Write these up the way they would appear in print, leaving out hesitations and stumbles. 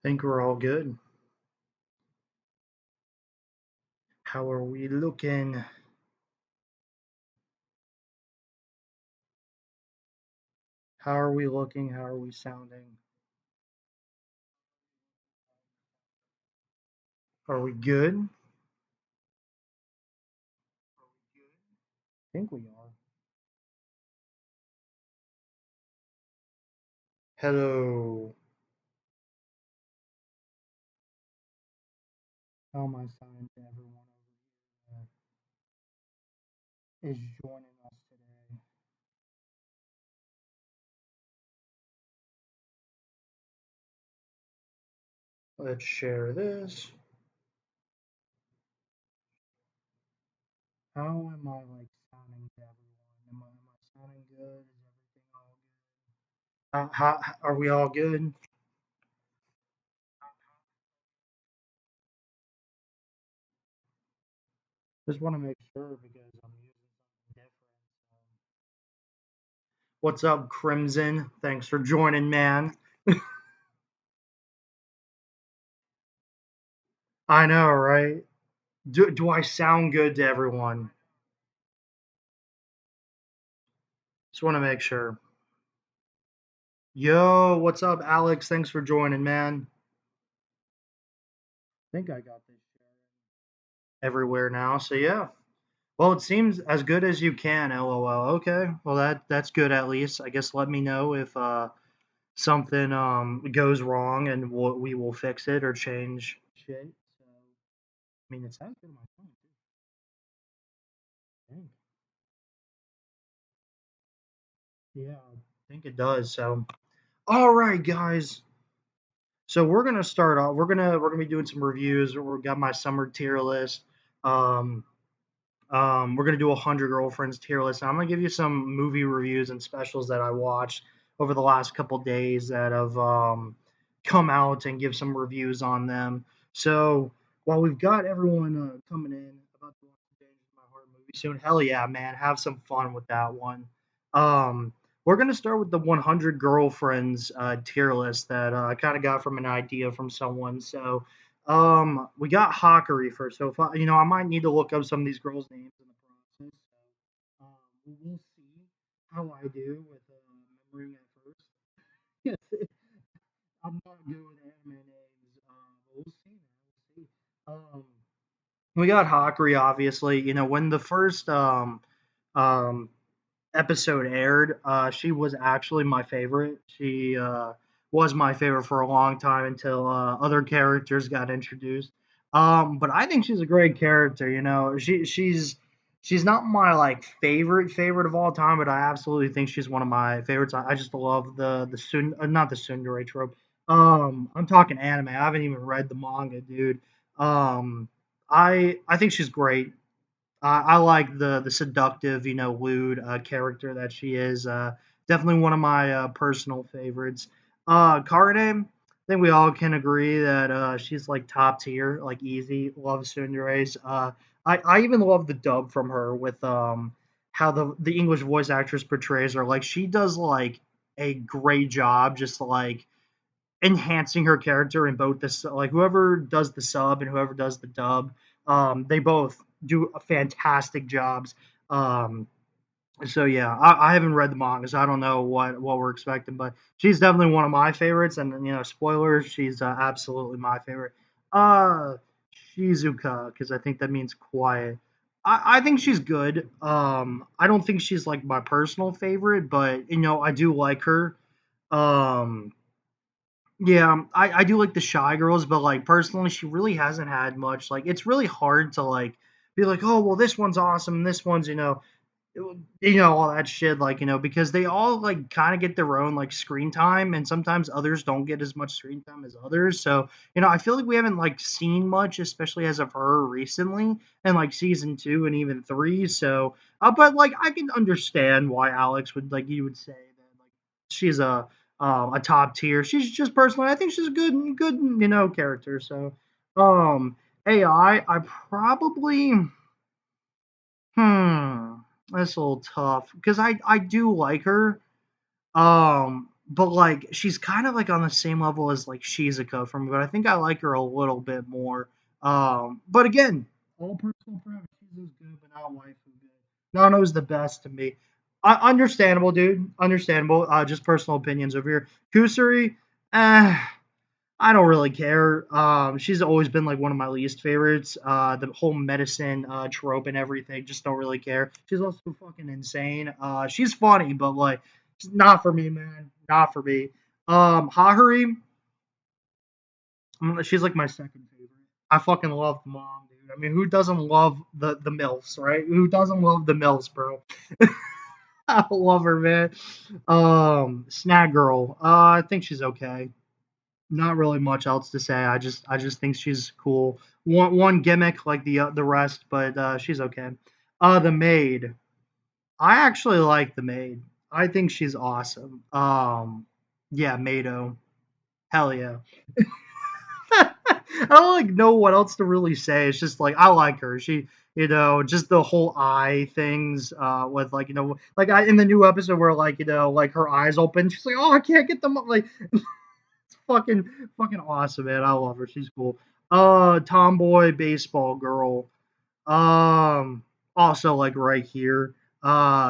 Think we're all good. How are we looking? How are we looking? How are we sounding? Are we good? I think we are. Hello. How am I sounding to everyone over here that is joining us today? Let's share this. How am I sounding to everyone? Am I sounding good? Is everything all good? Are we all good? Just want to make sure because I'm using something different. What's up, Crimson? Thanks for joining, man. I know, right? Do I sound good to everyone? Just want to make sure. Yo, what's up, Alex? Thanks for joining, man. I think I got this everywhere now. So yeah. Well, it seems as good as you can. LOL. Okay. Well, that's good at least. I guess let me know if something goes wrong and we will fix it or change shit. So I mean, it sounds good on my phone too. Dang. Yeah, I think it does. So all right, guys. So we're gonna start off. We're gonna be doing some reviews. We got my summer tier list. Um, we're gonna do 100 girlfriends tier list. And I'm gonna give you some movie reviews and specials that I watched over the last couple days that have come out and give some reviews on them. So while we've got everyone coming in about to watch the Dangerous My Heart movie soon, hell yeah, man, have some fun with that one. Um, we're gonna start with the 100 girlfriends tier list that I kind of got from an idea from someone. So we got Hockery first. So if I might need to look up some of these girls' names in the process. So we'll see how I do with remembering at first. Yes, I'm not good with anime names. But we'll see, man. We'll see. We got Hockery, obviously. When the first um episode aired, she was actually my favorite. She was my favorite for a long time until other characters got introduced. But I think she's a great character. She's not my favorite of all time, but I absolutely think she's one of my favorites. I just love not the tsundere trope. I'm talking anime. I haven't even read the manga, dude. Um, I think she's great. I like the seductive, lewd character that she is. Definitely one of my personal favorites. Karne, I think we all can agree that she's like top tier, like easy. Love Sundare's. I even love the dub from her with how the English voice actress portrays her. Like she does like a great job, just like enhancing her character in both this like whoever does the sub and whoever does the dub, they both do fantastic jobs. um so yeah, I haven't read the manga, so I don't know what we're expecting, but she's definitely one of my favorites. And spoilers, she's absolutely my favorite. uh Shizuka, because I think that means quiet. I think she's good. I don't think she's like my personal favorite, but I do like her. um yeah, I do like the Shy Girls, but like personally, she really hasn't had much. Like, it's really hard to like be like, oh well, this one's awesome, and this one's all that shit. Like because they all like kind of get their own like screen time, and sometimes others don't get as much screen time as others. So I feel like we haven't like seen much, especially as of her recently, and like season 2 and even 3. So, but like I can understand why Alex would like you would say that like she's a top tier. She's just personally, I think she's a good character. So, I probably that's a little tough because I do like her. but like she's kind of like on the same level as like Shizuka from me, but I think I like her a little bit more. But again, all personal preference. Shizuka's good, but not waifu good. Nano's the best to me. Understandable, dude. Understandable. Just personal opinions over here. Kusuri, eh, I don't really care. She's always been like one of my least favorites. The whole medicine trope and everything, just don't really care. She's also fucking insane. She's funny, but like, she's not for me, man. Not for me. Hahari, she's like my second favorite. I fucking love the mom, dude. I mean, who doesn't love the milfs, right? Who doesn't love the milfs, bro? I love her, man. Snag girl. I think she's okay. Not really much else to say. I just think she's cool. One gimmick like the rest, but she's okay. The maid. I actually like the maid. I think she's awesome. Yeah, Mado. Hell yeah. I don't like know what else to really say. It's just like I like her. She, just the whole eye things. With like like in the new episode where like like her eyes open. She's like, oh, I can't get them up. Like fucking awesome, man. I love her. She's cool. Tomboy baseball girl. Also like right here.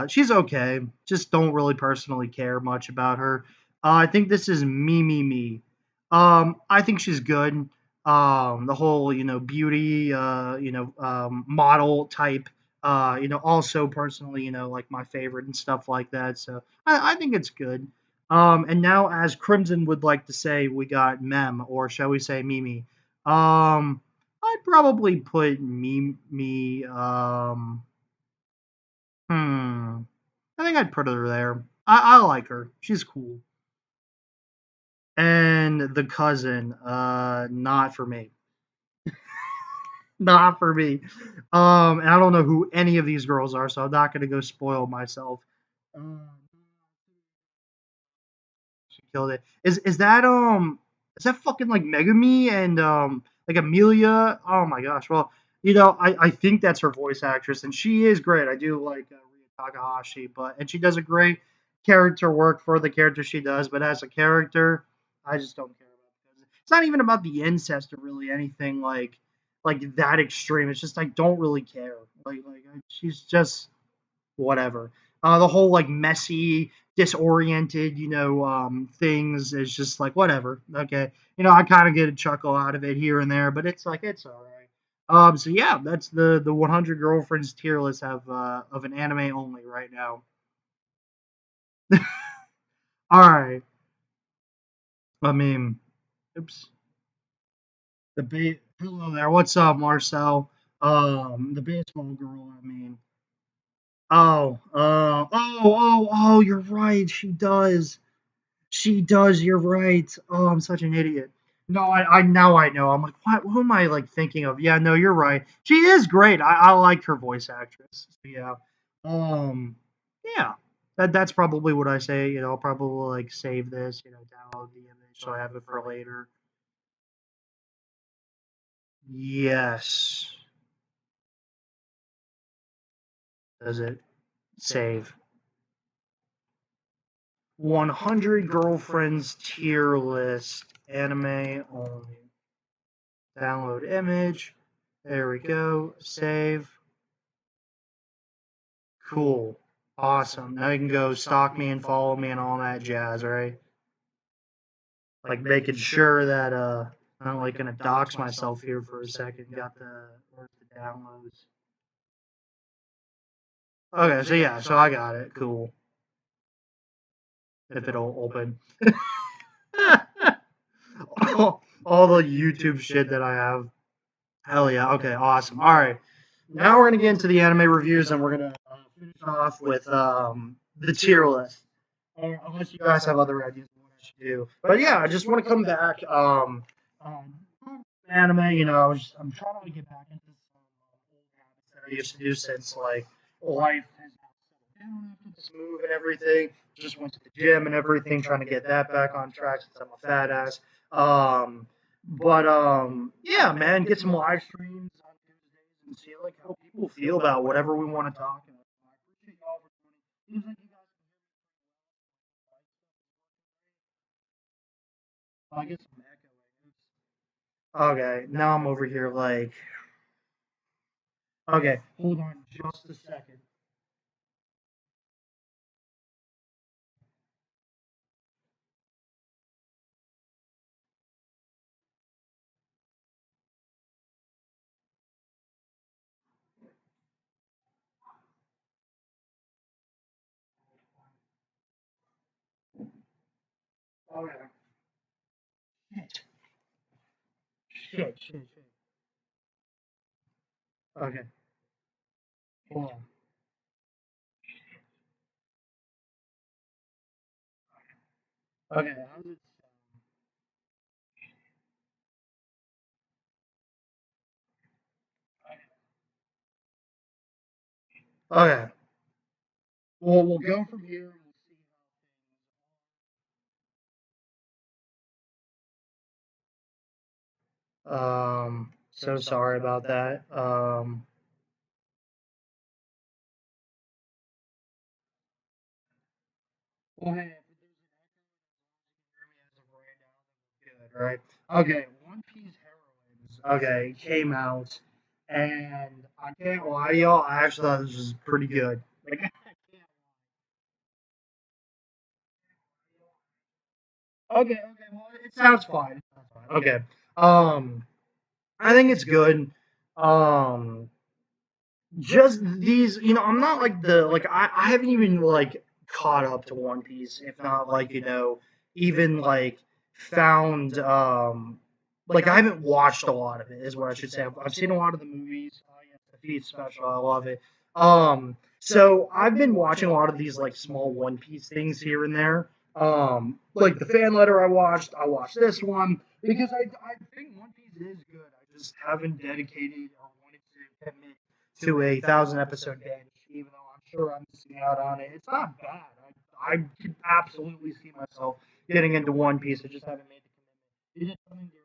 She's okay. Just don't really personally care much about her. I think this is me. I think she's good. The whole beauty model type. Also personally like my favorite and stuff like that. So I think it's good. And now as Crimson would like to say, we got Mem, or shall we say Mimi. Um, I'd probably put me. Hmm. I think I'd put her there. I like her. She's cool. And the cousin, not for me. Not for me. And I don't know who any of these girls are, so I'm not gonna go spoil myself. Um, she killed it. Is that fucking like Megami and like Amelia? Oh my gosh. Well, I think that's her voice actress, and she is great. I do like Ria Takahashi, and she does a great character work for the character she does. But as a character, I just don't care about it. It's not even about the incest or really anything like that extreme. It's just I don't really care. She's just whatever. The whole like messy, disoriented, things is just like whatever. Okay, I kind of get a chuckle out of it here and there, but it's like it's all right. So yeah, that's the 100 girlfriends tier list of an anime only right now. All right. I mean, oops. Hello there. What's up, Marcel? The baseball girl. I mean, oh, you're right. She does. She does. You're right. Oh, I'm such an idiot. No, I now I know. I'm like, what? Who am I like thinking of? Yeah, no, you're right. She is great. I like her voice actress. So, yeah. Um. Yeah. That's probably what I say. I'll probably like save this. Download the image so I have it for later. Yes. Does it save? 100 girlfriends tier list anime only. Download image. There we go. Save. Cool. Awesome. Now you can go stalk me and follow me and all that jazz, right? Like making sure that I'm not like gonna dox myself here for a second. Got where's the downloads? Okay, so yeah, so I got it. Cool. If it'll open. all the YouTube shit that I have. Hell yeah. Okay, awesome. All right. Now we're gonna get into the anime reviews, and we're gonna finish off with the tier list. Unless you guys have other ideas of what I should do. But yeah, I just want to come back. Um, Anime, I'm trying to get back into some old habits that I used to do since like life has settled down after this move and everything. Just went to the gym and everything, trying to get that back on track since I'm a fat ass. Yeah, man, get some live streams on Tuesdays and see like how people feel about whatever we want to talk about. I appreciate y'all for joining. Seems like you guys I guess I'm echoing. Okay, now I'm over here like. Okay, hold on just a second. Okay. Shit. Shit. Okay, hold on. Okay, how's it sound? Okay. Well, we'll go from here and we'll see so sorry about that. Well, hey, if there's an echo as of right now, then we're good, right? Okay, One Piece Heroines. Okay, came out, and I can't lie to y'all, I actually thought this was pretty good. Like, I can't okay, well, it sounds fine. It sounds fine. Okay, I think it's good. Um, just these, I'm not like I haven't even like caught up to One Piece, if not like, even like found like I haven't watched a lot of it is what I should say. I've seen a lot of the movies. Yes, the Feet special, I love it. So I've been watching a lot of these like small One Piece things here and there. Like the fan letter I watched this one because I think One Piece is good. I just haven't dedicated or wanted to commit to a 1,000 episode binge, even though I'm sure I'm missing out on it. It's not bad. I could absolutely see myself getting into One Piece. I just haven't made the commitment. It is something to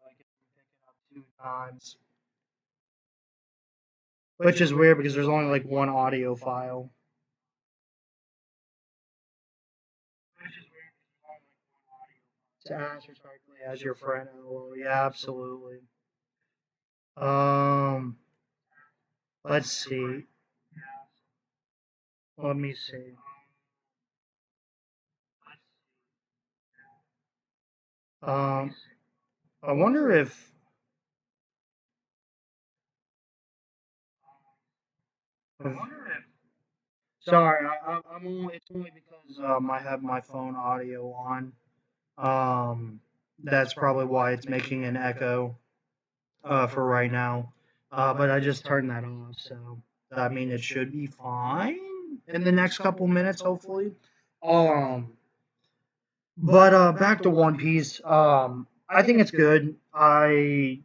like picking up 2 times, which is weird because there's only like one audio file. Which is weird because there's only like one audio file. To ask respectfully as your friend. Oh, yeah, absolutely. Um, let's see. Let me see. Um, I wonder if. I wonder if. Sorry, I'm only. It's only because I have my phone audio on. That's probably why it's making an echo for right now. But I just turned that off, so I mean it should be fine in the next couple minutes, hopefully. Um, but back to One Piece. I think it's good. I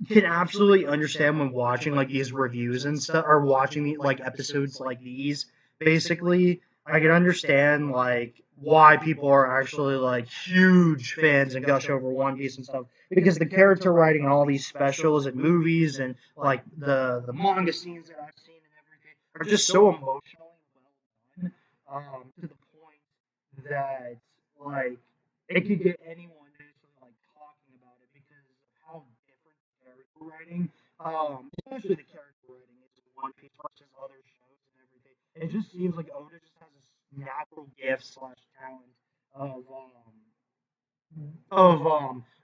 can absolutely understand when watching like these reviews and stuff, or watching like episodes like these. Basically, I can understand like why people are actually like huge fans and gush over One Piece and stuff because the character writing and all these specials and movies and like the manga scenes that I've seen and everything are just so emotionally well done. To the point that like it could get anyone basically like talking about it because of how different character writing, especially the character writing is in One Piece versus other shows and everything. It just seems like Oda just has this natural gift slash talent of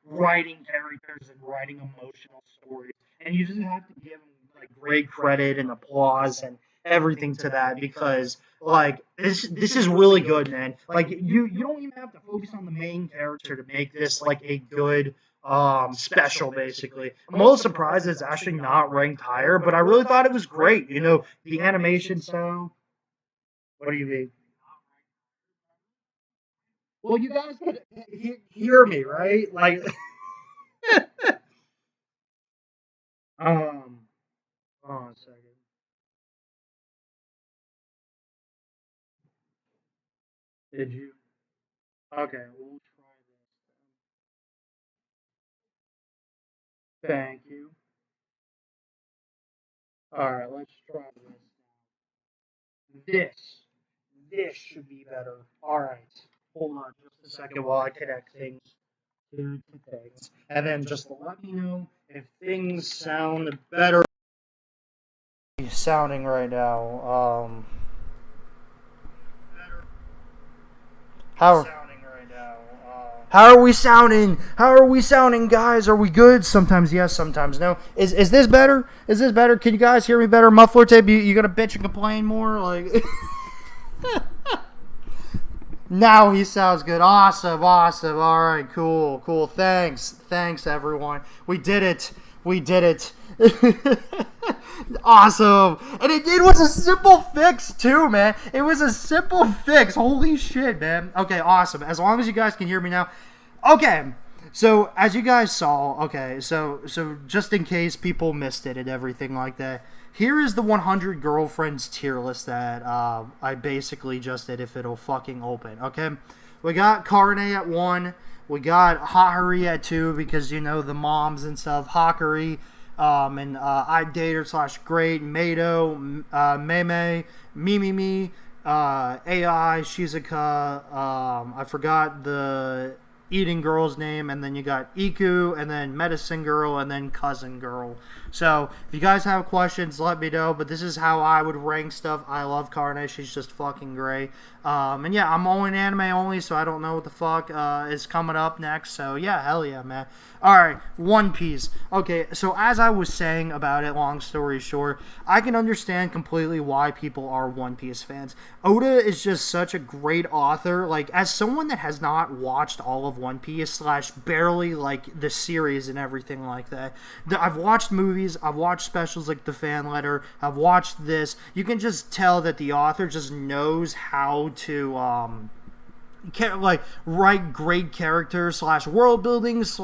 writing characters and writing emotional stories, and you just have to give him like great credit and applause and everything to that because like this is really good, man. Like you don't even have to focus on the main character to make this like a good special basically. I'm a little surprised it's actually not ranked higher, but I really thought it was great. The animation so what do you mean? Well, you guys could hear me, right? Like um hold on a second. Did you? Okay, we'll try this. Thank you. All right, let's try this. This should be better. All right. hold on just a second while I connect things to things. And then just let me know if things sound better. Sounding right now. How how are we sounding? How are we sounding, guys? Are we good? Sometimes yes, sometimes no. Is this better? Is this better? Can you guys hear me better? Muffler tape, you gonna bitch and complain more? Like now he sounds good. Awesome, awesome. All right, cool, cool. Thanks, everyone. We did it. We did it. Awesome. And it was a simple fix, too, man. It was a simple fix. Holy shit, man. Okay, awesome. As long as you guys can hear me now. Okay. So, as you guys saw, okay, so just in case people missed it and everything like that, here is the 100 girlfriends tier list that I basically just did if it'll fucking open, okay? We got Karne at 1. We got Hatori at 2 because, you know, the moms and stuff. Hatori, and I Date Her / Great, Mado, Meme, Mimimi, AI, Shizuka, I forgot the eating girl's name, and then you got Iku, and then Medicine Girl, and then Cousin Girl. So, if you guys have questions, let me know, but this is how I would rank stuff. I love Karne, she's just fucking great. And yeah, I'm only in anime only, so I don't know what the fuck is coming up next, so yeah, hell yeah, man. Alright, One Piece. Okay, so as I was saying about it, long story short, I can understand completely why people are One Piece fans. Oda is just such a great author. Like, as someone that has not watched all of One Piece / barely, like, the series and everything like that, I've watched movies, I've watched specials like The Fan Letter, I've watched this. You can just tell that the author just knows how to, like, write great characters / world building /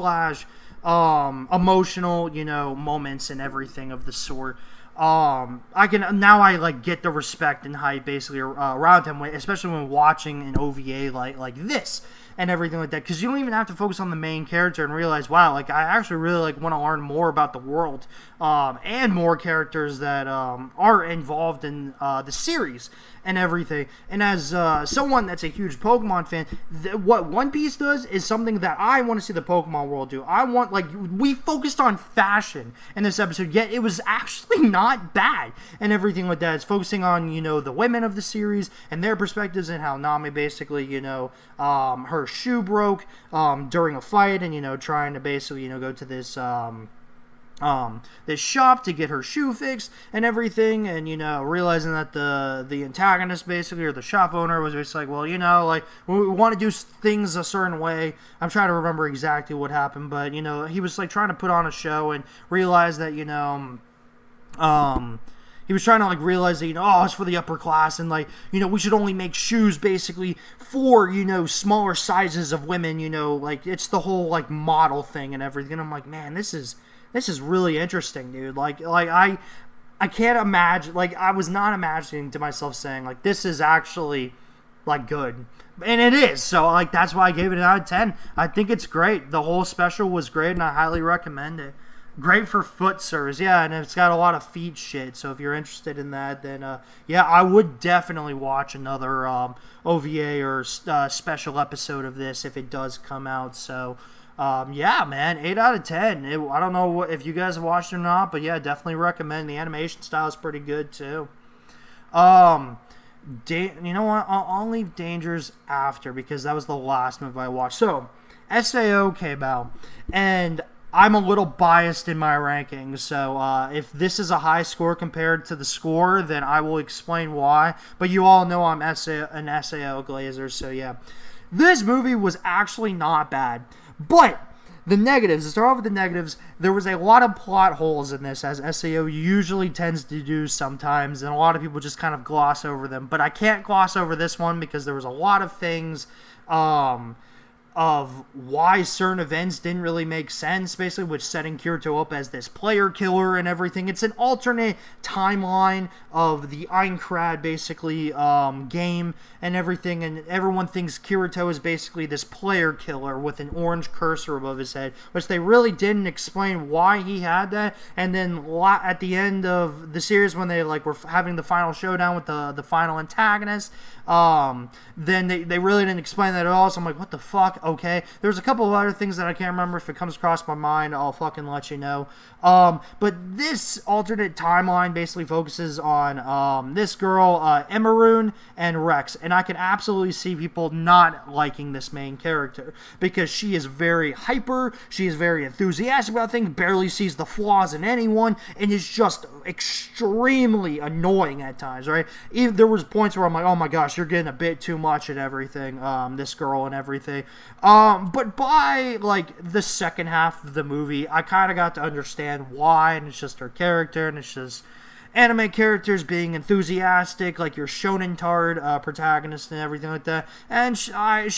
emotional, you know, moments and everything of the sort. I like get the respect and hype basically around him, especially when watching an OVA like this and everything like that, because you don't even have to focus on the main character and realize, wow, like I actually really like want to learn more about the world and more characters that are involved in the series and everything. And as someone that's a huge Pokemon fan, what One Piece does is something that I want to see the Pokemon world do. I want, like, we focused on fashion in this episode, yet it was actually not bad and everything like that. It's focusing on, you know, the women of the series and their perspectives, and how Nami basically, you know, her shoe broke during a fight, and, you know, trying to basically, you know, go to this this shop to get her shoe fixed and everything, and, you know, realizing that the antagonist basically, or the shop owner, was just like, well, you know, like, we want to do things a certain way. I'm trying to remember exactly what happened, but, you know, he was like trying to put on a show and realize that, you know, he was trying to, like, realize that, you know, oh, it's for the upper class, and, like, you know, we should only make shoes basically for, you know, smaller sizes of women, you know, like, it's the whole, like, model thing and everything. And I'm like, man, this is really interesting, dude. Like I can't imagine, like, I was not imagining to myself saying, like, this is actually, like, good. And it is. So, like, that's why I gave it an out of 10. I think it's great. The whole special was great, and I highly recommend it. Great for foot service, yeah, and it's got a lot of feet shit, so if you're interested in that, then, yeah, I would definitely watch another OVA or special episode of this if it does come out. So, yeah, man, 8 out of 10. I don't know if you guys have watched it or not, but yeah, definitely recommend. The animation style is pretty good, too. You know what? I'll leave Dangers after, because that was the last movie I watched. So, SAO came out, and I'm a little biased in my rankings, so if this is a high score compared to the score, then I will explain why. But you all know I'm an SAO Glazer, so yeah. This movie was actually not bad. But the negatives, to start off with the negatives, there was a lot of plot holes in this, as SAO usually tends to do sometimes, and a lot of people just kind of gloss over them. But I can't gloss over this one, because there was a lot of things of why certain events didn't really make sense, basically, with setting Kirito up as this player killer and everything. It's an alternate timeline of the Aincrad, basically, game and everything, and everyone thinks Kirito is basically this player killer with an orange cursor above his head, which they really didn't explain why he had that. And then at the end of the series, when they like were having the final showdown with the final antagonist, then they really didn't explain that at all. So I'm like, what the fuck? Okay. There's a couple of other things that I can't remember. If it comes across my mind, I'll fucking let you know. But this alternate timeline basically focuses on this girl, Emerune, and Rex. And I can absolutely see people not liking this main character because she is very hyper, she is very enthusiastic about things, barely sees the flaws in anyone, and is just extremely annoying at times, right? Even, there was points where I'm like, oh my gosh, you're getting a bit too much and everything, this girl and everything. But by, like, the second half of the movie, I kind of got to understand why, and it's just her character, and it's just anime characters being enthusiastic, like your shonen tard protagonist and everything like that. And she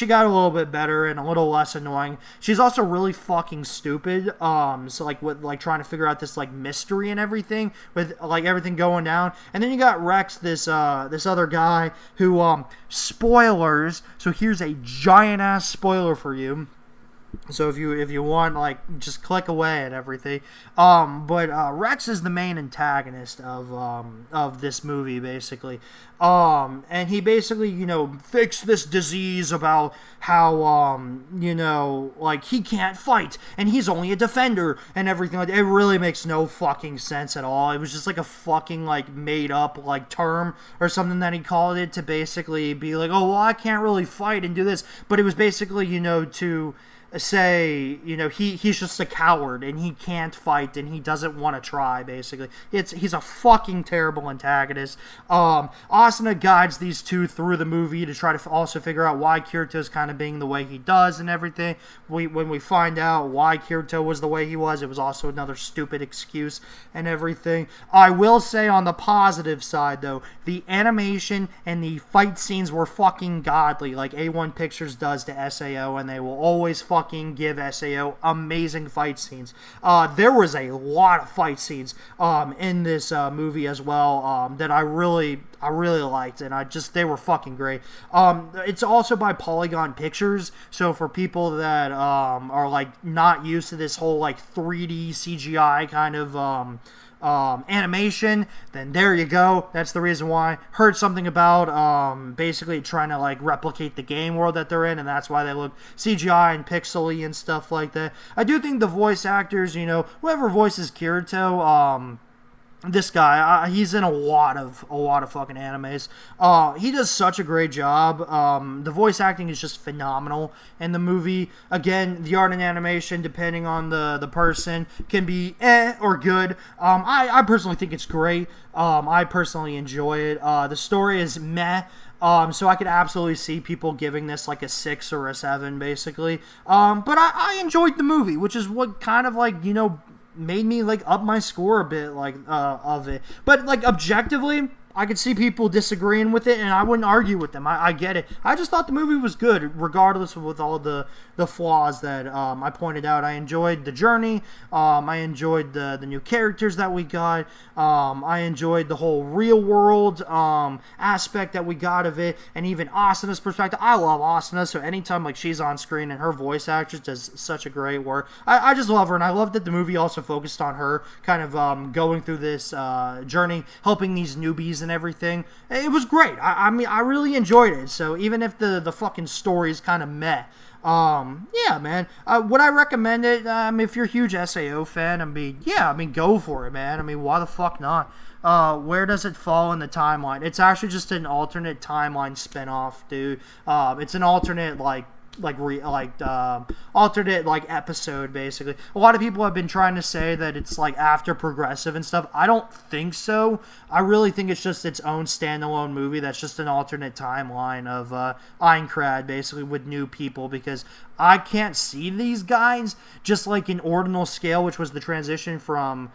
got a little bit better and a little less annoying. She's also really fucking stupid. So like with like trying to figure out this like mystery and everything with like everything going down. And then you got Rex, this other guy who spoilers. So here's a giant ass spoiler for you. So if you want, like, just click away and everything. But Rex is the main antagonist of this movie, basically. And he basically, fixed this disease about how, like, he can't fight, and he's only a defender, and everything like that. It really makes no fucking sense at all. It was just, like, a fucking, like, made-up, like, term or something that he called it to basically be like, oh, well, I can't really fight and do this. But it was basically, to say, he's just a coward and he can't fight and he doesn't want to try, basically. He's a fucking terrible antagonist. Asuna guides these two through the movie to try to also figure out why Kirito's kind of being the way he does and everything. When we find out why Kirito was the way he was, it was also another stupid excuse and everything. I will say on the positive side, though, the animation and the fight scenes were fucking godly, like A1 Pictures does to SAO, and they will always fucking give SAO amazing fight scenes. There was a lot of fight scenes in this movie as well that I really liked, and they were fucking great. It's also by Polygon Pictures, so for people that are like not used to this whole like 3D CGI kind of animation, then there you go. That's the reason why. Heard something about basically trying to like replicate the game world that they're in, and that's why they look CGI and pixely and stuff like that. I do think the voice actors, whoever voices Kirito, this guy, he's in a lot of fucking animes. He does such a great job. The voice acting is just phenomenal in the movie. Again, the art and animation, depending on the person, can be or good. I personally think it's great. I personally enjoy it. The story is meh. So I could absolutely see people giving this like a 6 or a 7, basically. But I enjoyed the movie, which is what kind of like, made me like up my score a bit like of it. But like objectively, I could see people disagreeing with it, and I wouldn't argue with them. I get it. I just thought the movie was good, regardless of with all the flaws that I pointed out. I enjoyed the journey. I enjoyed the new characters that we got. I enjoyed the whole real world aspect that we got of it, and even Asuna's perspective. I love Asuna, so anytime like she's on screen and her voice actress does such a great work, I just love her, and I love that the movie also focused on her kind of going through this journey, helping these newbies and everything. It was great. I mean, I really enjoyed it. So even if the fucking story is kind of meh, yeah, man. Would I recommend it? If you're a huge SAO fan, go for it, man. Why the fuck not? Where does it fall in the timeline? It's actually just an alternate timeline spinoff, dude. It's an alternate alternate like episode, basically. A lot of people have been trying to say that it's like after Progressive and stuff. I don't think so. I really think it's just its own standalone movie that's just an alternate timeline of Aincrad, basically, with new people, because I can't see these guys just like in Ordinal Scale, which was the transition from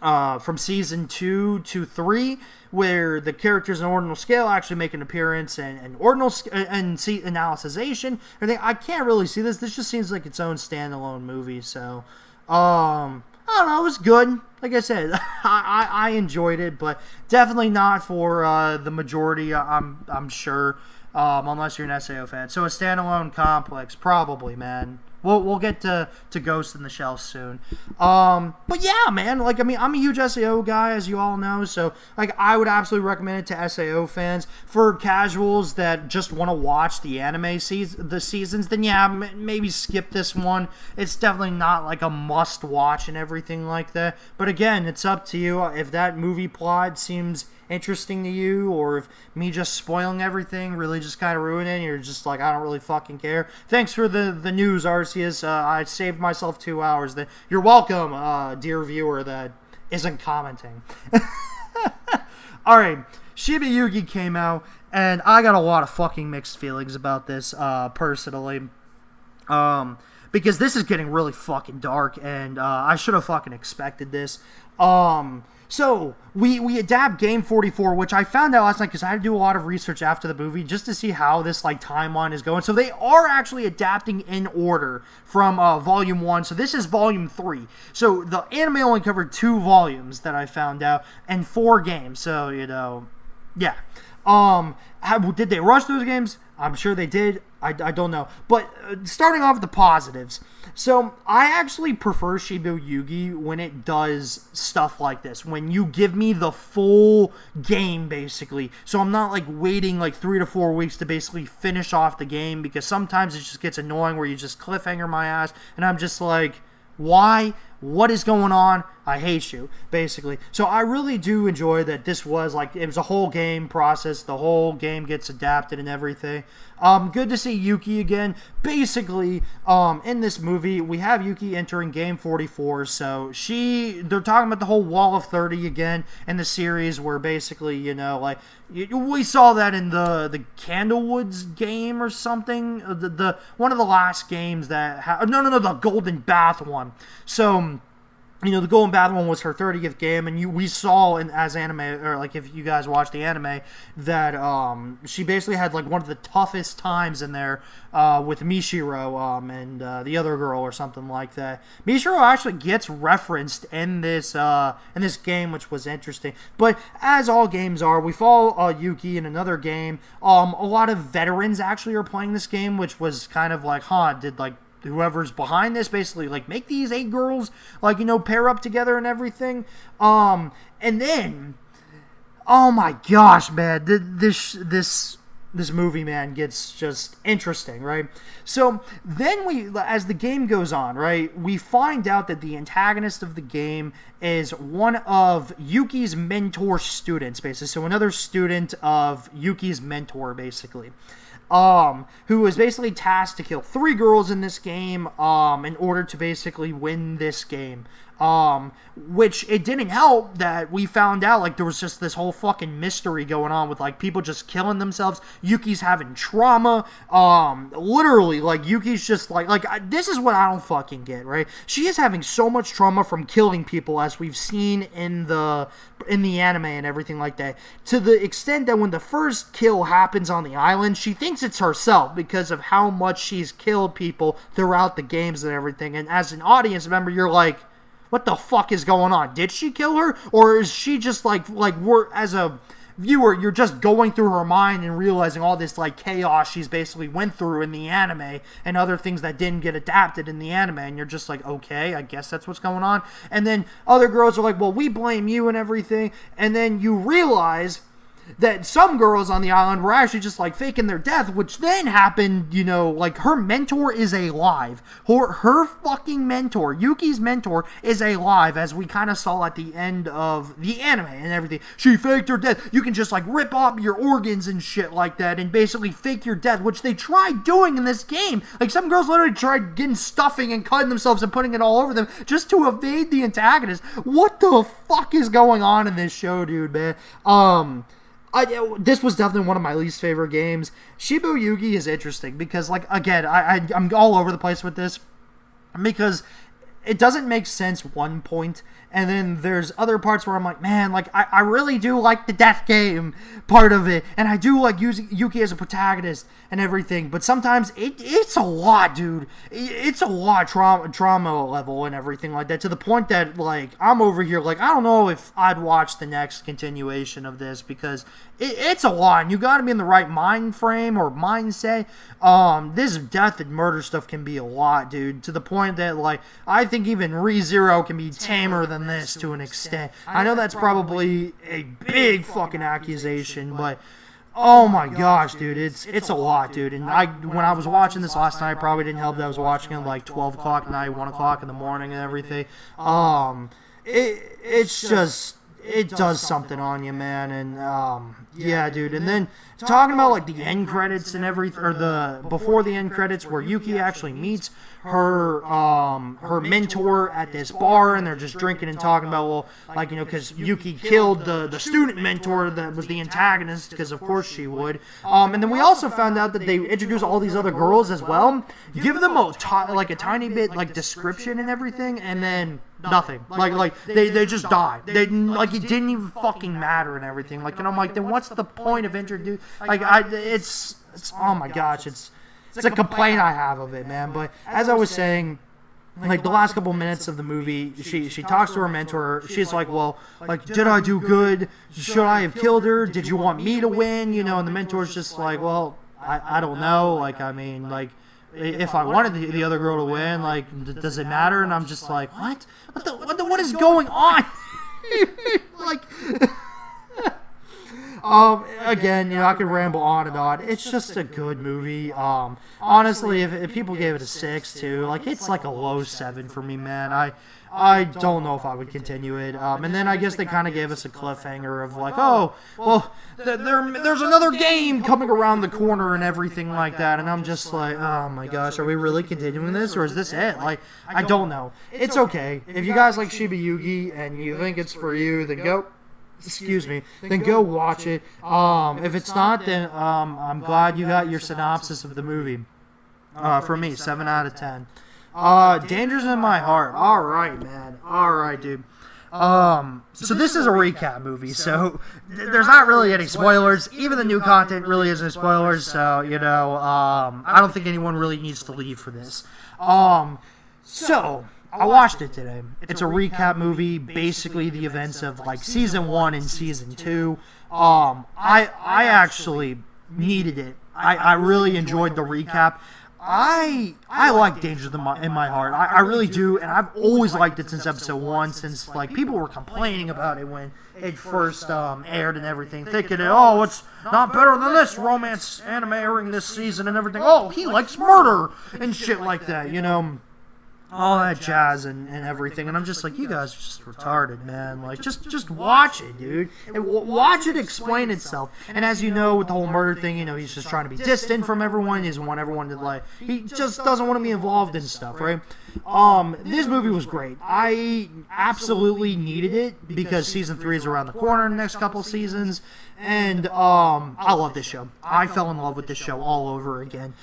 from season 2 to 3, where the characters in ordinal scale actually make an appearance, and ordinal and see analysization. I can't really see this. This just seems like its own standalone movie. So, I don't know. It was good. Like I said, I enjoyed it, but definitely not for the majority. I'm sure, unless you're an SAO fan. So a standalone complex, probably, man. We'll get to Ghost in the Shell soon. But yeah, man, like, I mean, I'm a huge SAO guy, as you all know, so, like, I would absolutely recommend it to SAO fans. For casuals that just want to watch the anime seasons, then yeah, maybe skip this one. It's definitely not, like, a must-watch and everything like that. But again, it's up to you. If that movie plot seems interesting to you, or if me just spoiling everything really just kind of ruining it, you're just like, I don't really fucking care. Thanks for the news, Arceus. I saved myself 2 hours. You're welcome, dear viewer that isn't commenting. Alright, Shiba Yugi came out, and I got a lot of fucking mixed feelings about this, personally. Because this is getting really fucking dark, and I should have fucking expected this. So, we adapt Game 44, which I found out last night because I had to do a lot of research after the movie just to see how this, like, timeline is going. So they are actually adapting in order from Volume 1. So this is Volume 3. So the anime only covered 2 volumes that I found out and 4 games. So, you know, yeah. Did they rush those games? I'm sure they did. I don't know. But starting off with the positives. So, I actually prefer Shiba Yugi when it does stuff like this. When you give me the full game, basically. So, I'm not, like, waiting, like, 3 to 4 weeks to basically finish off the game. Because sometimes it just gets annoying where you just cliffhanger my ass. And I'm just like, why? What is going on? I hate you, basically. So I really do enjoy that this was, like, it was a whole game process. The whole game gets adapted and everything. Good to see Yuki again. Basically, in this movie, we have Yuki entering Game 44. So they're talking about the whole Wall of 30 again in the series, where basically, you know, like, we saw that in the Candlewoods game or something. The one of the last games that no, the Golden Bath one. So, you know, the Golden Bath one was her 30th game, and we saw as anime, or like if you guys watch the anime, that she basically had like one of the toughest times in there with Mishiro and the other girl or something like that. Mishiro actually gets referenced in this game, which was interesting. But as all games are, we follow Yuki in another game. A lot of veterans actually are playing this game, which was kind of like, did like whoever's behind this basically like make these 8 girls like, you know, pair up together and everything. And then, oh my gosh, man, this movie, man, gets just interesting, right? So then as the game goes on, right, we find out that the antagonist of the game is one of Yuki's mentor students, basically. So another student of Yuki's mentor, basically. Who was basically tasked to kill 3 girls in this game, in order to basically win this game. Which it didn't help that we found out, like, there was just this whole fucking mystery going on with, like, people just killing themselves. Yuki's having trauma. Literally, like, Yuki's just, this is what I don't fucking get, right? She is having so much trauma from killing people, as we've seen in the anime and everything like that, to the extent that when the first kill happens on the island, she thinks it's herself because of how much she's killed people throughout the games and everything. And as an audience member, you're like, what the fuck is going on? Did she kill her? Or is she just like we're, as a viewer, you're just going through her mind and realizing all this like chaos she's basically went through in the anime and other things that didn't get adapted in the anime, and you're just like, okay, I guess that's what's going on. And then other girls are like, well, we blame you and everything. And then you realize that some girls on the island were actually just like faking their death, which then happened, you know, like her mentor is alive. Her fucking mentor, Yuki's mentor, is alive, as we kind of saw at the end of the anime and everything. She faked her death. You can just like rip off your organs and shit like that and basically fake your death, which they tried doing in this game. Like, some girls literally tried getting stuffing and cutting themselves and putting it all over them just to evade the antagonist. What the fuck is going on in this show, dude, man? This was definitely one of my least favorite games. Shiba Yugi is interesting because, like, again, I'm all over the place with this because it doesn't make sense one point, and then there's other parts where I'm like, man, like I really do like the death game part of it, and I do like using Yuki as a protagonist and everything, but sometimes it's a lot, dude. It's a lot trauma level and everything like that, to the point that like I'm over here like I don't know if I'd watch the next continuation of this, because it's a lot, and you got to be in the right mind frame or mindset. This death and murder stuff can be a lot, dude, to the point that like I think even ReZero can be tamer than this to an extent. I know that's probably a big fucking accusation, but oh my gosh, dude, it's a lot, dude. And when I was watching this last night, probably didn't help that I was watching it like 12 o'clock at night, 1 o'clock in the morning and everything. It's just, it does something on you, man. And yeah, dude. And then talking about like the end credits and everything, or the before the end credits, where Yuki actually meets her mentor at this bar, and they're just drinking and talking about, well, like, you know, because Yuki killed the student mentor that was the antagonist, because of course she would. And then we also found out that they introduced all these other girls as well, give them a tiny bit like description and everything, and then nothing. Like they just died. They like, it didn't even fucking matter and everything. Like, and I'm like, then what's the point of introducing? Like, it's oh my gosh, it's a complaint I have of it, man. But as I was saying, like the last couple minutes of the movie, she talks to her mentor. She's like, well, like, did I do good? Should I have killed her? Did you want me to win? You know, and the mentor's just like, well, I don't know. Like, I mean, like, if I wanted the other girl to win, like, does it matter? And I'm just like, what what is going on? Like, again, you know, I could ramble on and on. It's just a good movie. Honestly, if people gave it a 6 too, like, it's like a low 7 for me, man. I don't know if I would continue it. And then I guess they kind of gave us a cliffhanger of like, oh, well, there's another game coming around the corner and everything like that. And I'm just like, oh my gosh, are we really continuing this, or is this it? Like, I don't know. It's okay. If you guys like Shiba Yugi and you think it's for you, then go. Excuse me. Then go watch it. If it's not, then I'm glad you got your synopsis of the movie. For me, 7 out of 10. Danger's in My Heart. All right, man. All right, dude. So this is a recap movie, so there's not really any spoilers. Even the new content really isn't spoilers, so, you know, I don't think anyone really needs to leave for this. So I watched it today. It's a recap movie, basically the events of like season 1 and season 2. I actually needed it. I really enjoyed the recap. I like Danger in My Heart. I really do, and I've always liked it since episode 1, since like people were complaining about it when it first aired and everything, thinking, oh, it's not better than this romance anime airing this season and everything. Oh, he likes murder and shit like that, you know. All that jazz and everything, and I'm just like, you guys are just retarded, man. Like, just watch it, dude, and watch it explain itself. And as you know, with the whole murder thing, you know, he's just trying to be distant from everyone. He doesn't want everyone to, like, he just doesn't want to be involved in stuff, right? This movie was great. I absolutely needed it because season 3 is around the corner in the next couple seasons, and I love this show. I fell in love with this show all over again.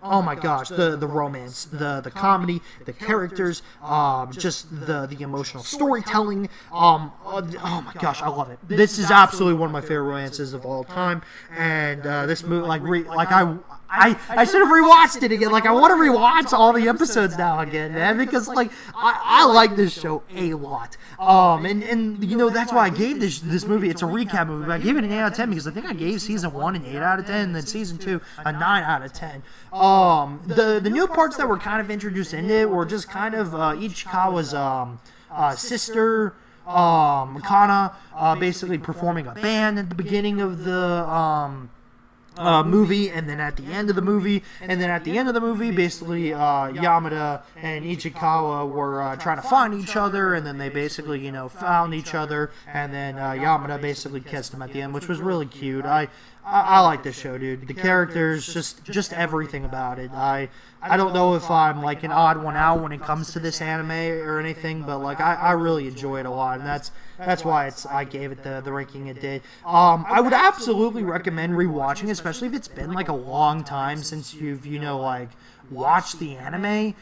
Oh my gosh, the romance, the comedy, the characters, just the emotional storytelling. Oh my gosh, I love it. This is absolutely one of my favorite romances of all time. And this movie, I should have rewatched it again. Like, I want to rewatch all the episodes now again, man, because like I like this show a lot. And you know, that's why I gave this movie. It's a recap movie, but I gave it an 8 out of 10 because I think I gave season 1 an 8 out of 10, and then season 2 a 9 out of 10. The new parts that were kind of introduced in it were just kind of Ichikawa's sister, Kana, basically performing a band at the beginning of the movie, and then at the end of the movie, basically Yamada and Ichikawa were trying to find each other, and then they basically, you know, found each other, and then Yamada basically kissed him at the end, which was really cute. I like this show, dude. The characters, just everything about it. I don't know if I'm like an odd one out when it comes to this anime or anything, but like I really enjoy it a lot, and that's why I gave it the ranking it did. I would absolutely recommend rewatching, especially if it's been like a long time since you've, you know, like watched the anime.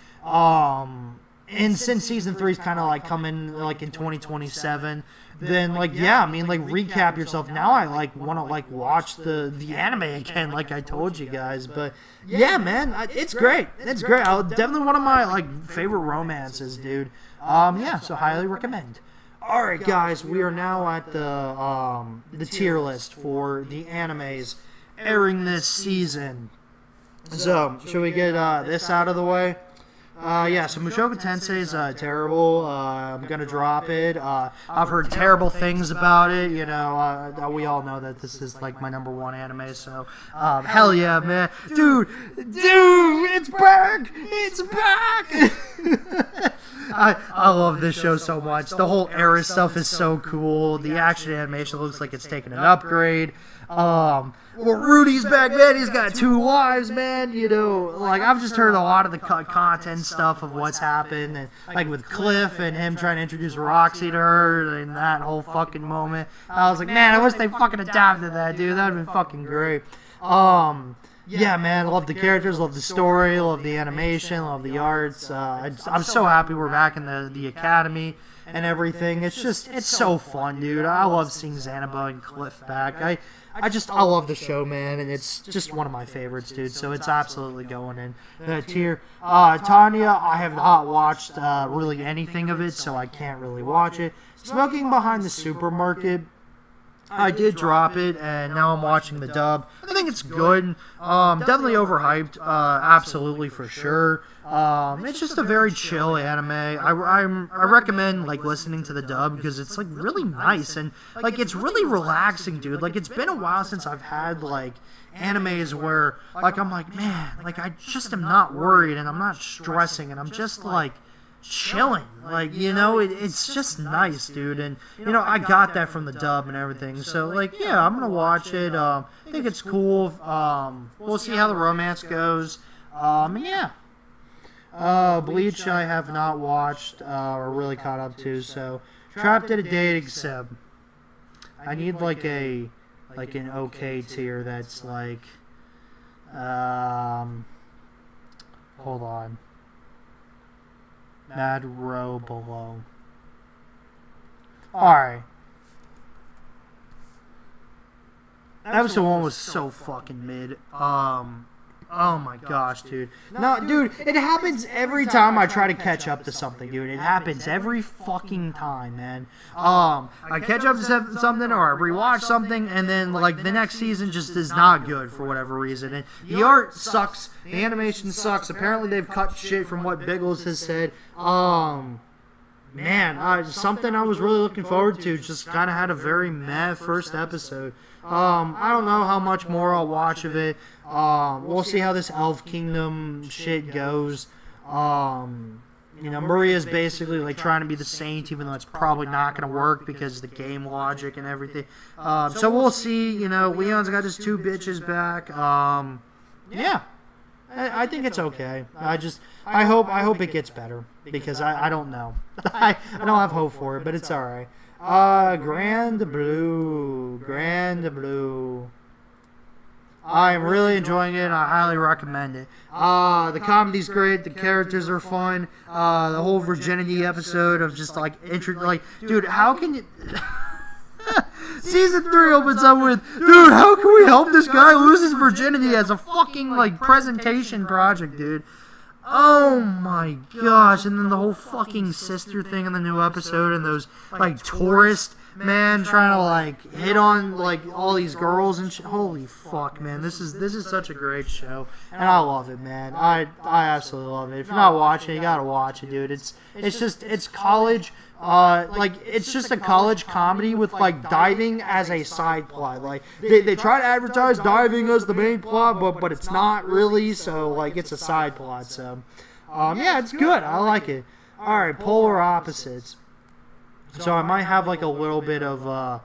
and since season 3 is kind of like coming like in 2027, then like yeah, I mean like recap yourself. Now I like want to like watch the anime again, like I told you guys. But yeah, man, it's great. It's great. Definitely one of my like favorite romances, dude. Yeah, so highly recommend. All right, guys, we are now at the tier list for the animes airing this season. So, should we get this out of the way? Yeah, so Mushoku Tensei is terrible. I'm gonna drop it. I've heard terrible things about it. You know, we all know that this is like my number one anime. So, hell yeah, man, dude, it's back, it's back. I love this show so much. The whole era stuff is so cool. The action animation looks like it's taken an upgrade. Well, Rudy's back, man. He's got 2 wives, man. You know, like I've just heard a lot of the content stuff of what's happened, and like with Cliff and him trying to introduce Roxy to her and that whole fucking moment. I was like, man, I wish they fucking adapted that, dude. That'd been fucking great. Yeah, man, love the characters, love the story, love the animation, love the arts. I'm so happy we're back in the academy and everything. It's so fun, dude. I love seeing Xanabo and Cliff back. I love the show, man, and it's just one of my favorites, dude. So it's absolutely going in that tier. Tanya, I have not watched really anything of it, so I can't really watch it. Smoking Behind the Supermarket, I did drop it, and now I'm watching the dub. I think it's good. Definitely overhyped, absolutely for sure. It's just a very chill anime. I recommend like listening to the dub because it's like really nice and like it's really relaxing, dude. Like it's been a while since I've had like animes where like I'm like, man, like I just am not worried and I'm not stressing and I'm just like chilling, like, you know, it's just nice, dude. And you know, I got that from the dub and everything, so like yeah, I'm gonna watch it. I think it's cool. We'll see how the romance goes. And yeah, Bleach I have not watched or really caught up to, so Trapped at a Dating Sim, I need like an okay tier that's like hold on, Mad row below. Alright. Episode 1 was so fucking mid. Oh my gosh, dude. No, dude, it happens every time I try to catch up to something, dude. It happens every fucking time, man. I catch up to something or I rewatch something and then, like, the next season just is not good for whatever reason. And the art sucks. The animation sucks. Apparently they've cut shit from what Biggles has said. Man, something I was really looking forward to just kind of had a very meh first episode. I don't know how much more I'll watch of it. We'll see how this Elf Kingdom shit goes. You know, Maria's basically like trying to be the saint, even though it's probably not going to work because of the game logic and everything. So we'll see. You know, Leon's got his 2 bitches back. Yeah. I think it's okay. I hope it gets better because I don't know. I don't have hope for it, but it's all right. Grand Blue. I'm really enjoying it. I highly recommend it. The comedy's great. The characters are fun. The whole virginity episode of just like dude, how can you? Season 3 opens up with, dude, how can we help this guy lose his virginity as a fucking, like, presentation project, dude? Oh my gosh. And then the whole fucking sister thing in the new episode and those, like, tourist man trying to, like, hit on, like, all these girls and shit. Holy fuck, man. This is such a great show. And I love it, man. I absolutely love it. If you're not watching it, you gotta watch it, dude. It's college. It's just a college comedy with, like, diving as a side plot. Like, they try to advertise diving as the main plot, but it's not really, so, like, it's a side plot, so. Yeah, it's good. I like it. Alright, Polar Opposites. So I might have, like, a little bit of,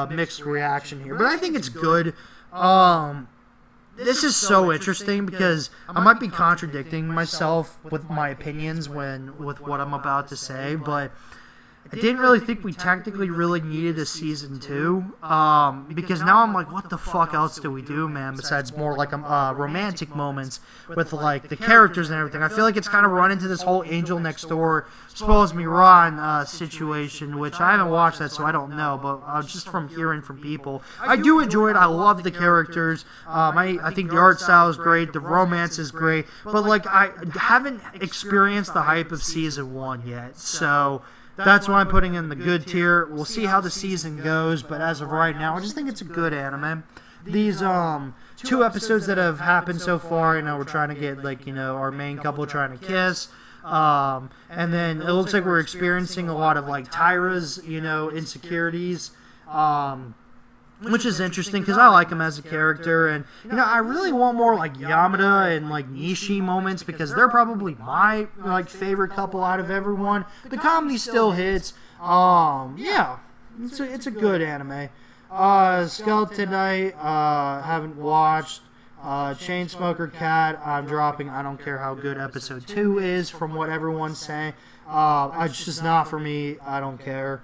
mixed reaction here, but I think it's good. This is so interesting because I might be contradicting myself with my opinions with what I'm about to say, but I didn't really think we technically really needed a season 2, because now I'm like, what the fuck else do we do, man, besides more like romantic moments with like the characters and everything. I feel like it's kind of run into this whole Angel Next Door, Spoils Me Rotten situation, which I haven't watched that, so I don't know, but just from hearing from people, I do enjoy it. I love the characters. I think the art style is great, the romance is great, but like I haven't experienced the hype of season 1 yet, so that's why I'm putting in the good tier. We'll see how the season goes, but as of right now, I just think it's a good anime. These 2 episodes that have happened so far, we're trying to get like our main couple trying to kiss, and then it looks like we're experiencing a lot of like Tyra's insecurities, which is interesting because I like him as a character, and I really want more like Yamada and like Nishi moments because they're probably my like favorite couple out of everyone. The comedy still hits. Yeah, it's a good anime. Skeleton Knight, haven't watched. Chainsmoker Cat, I'm dropping. I don't care how good episode 2 is from what everyone's saying. It's just not for me. I don't care.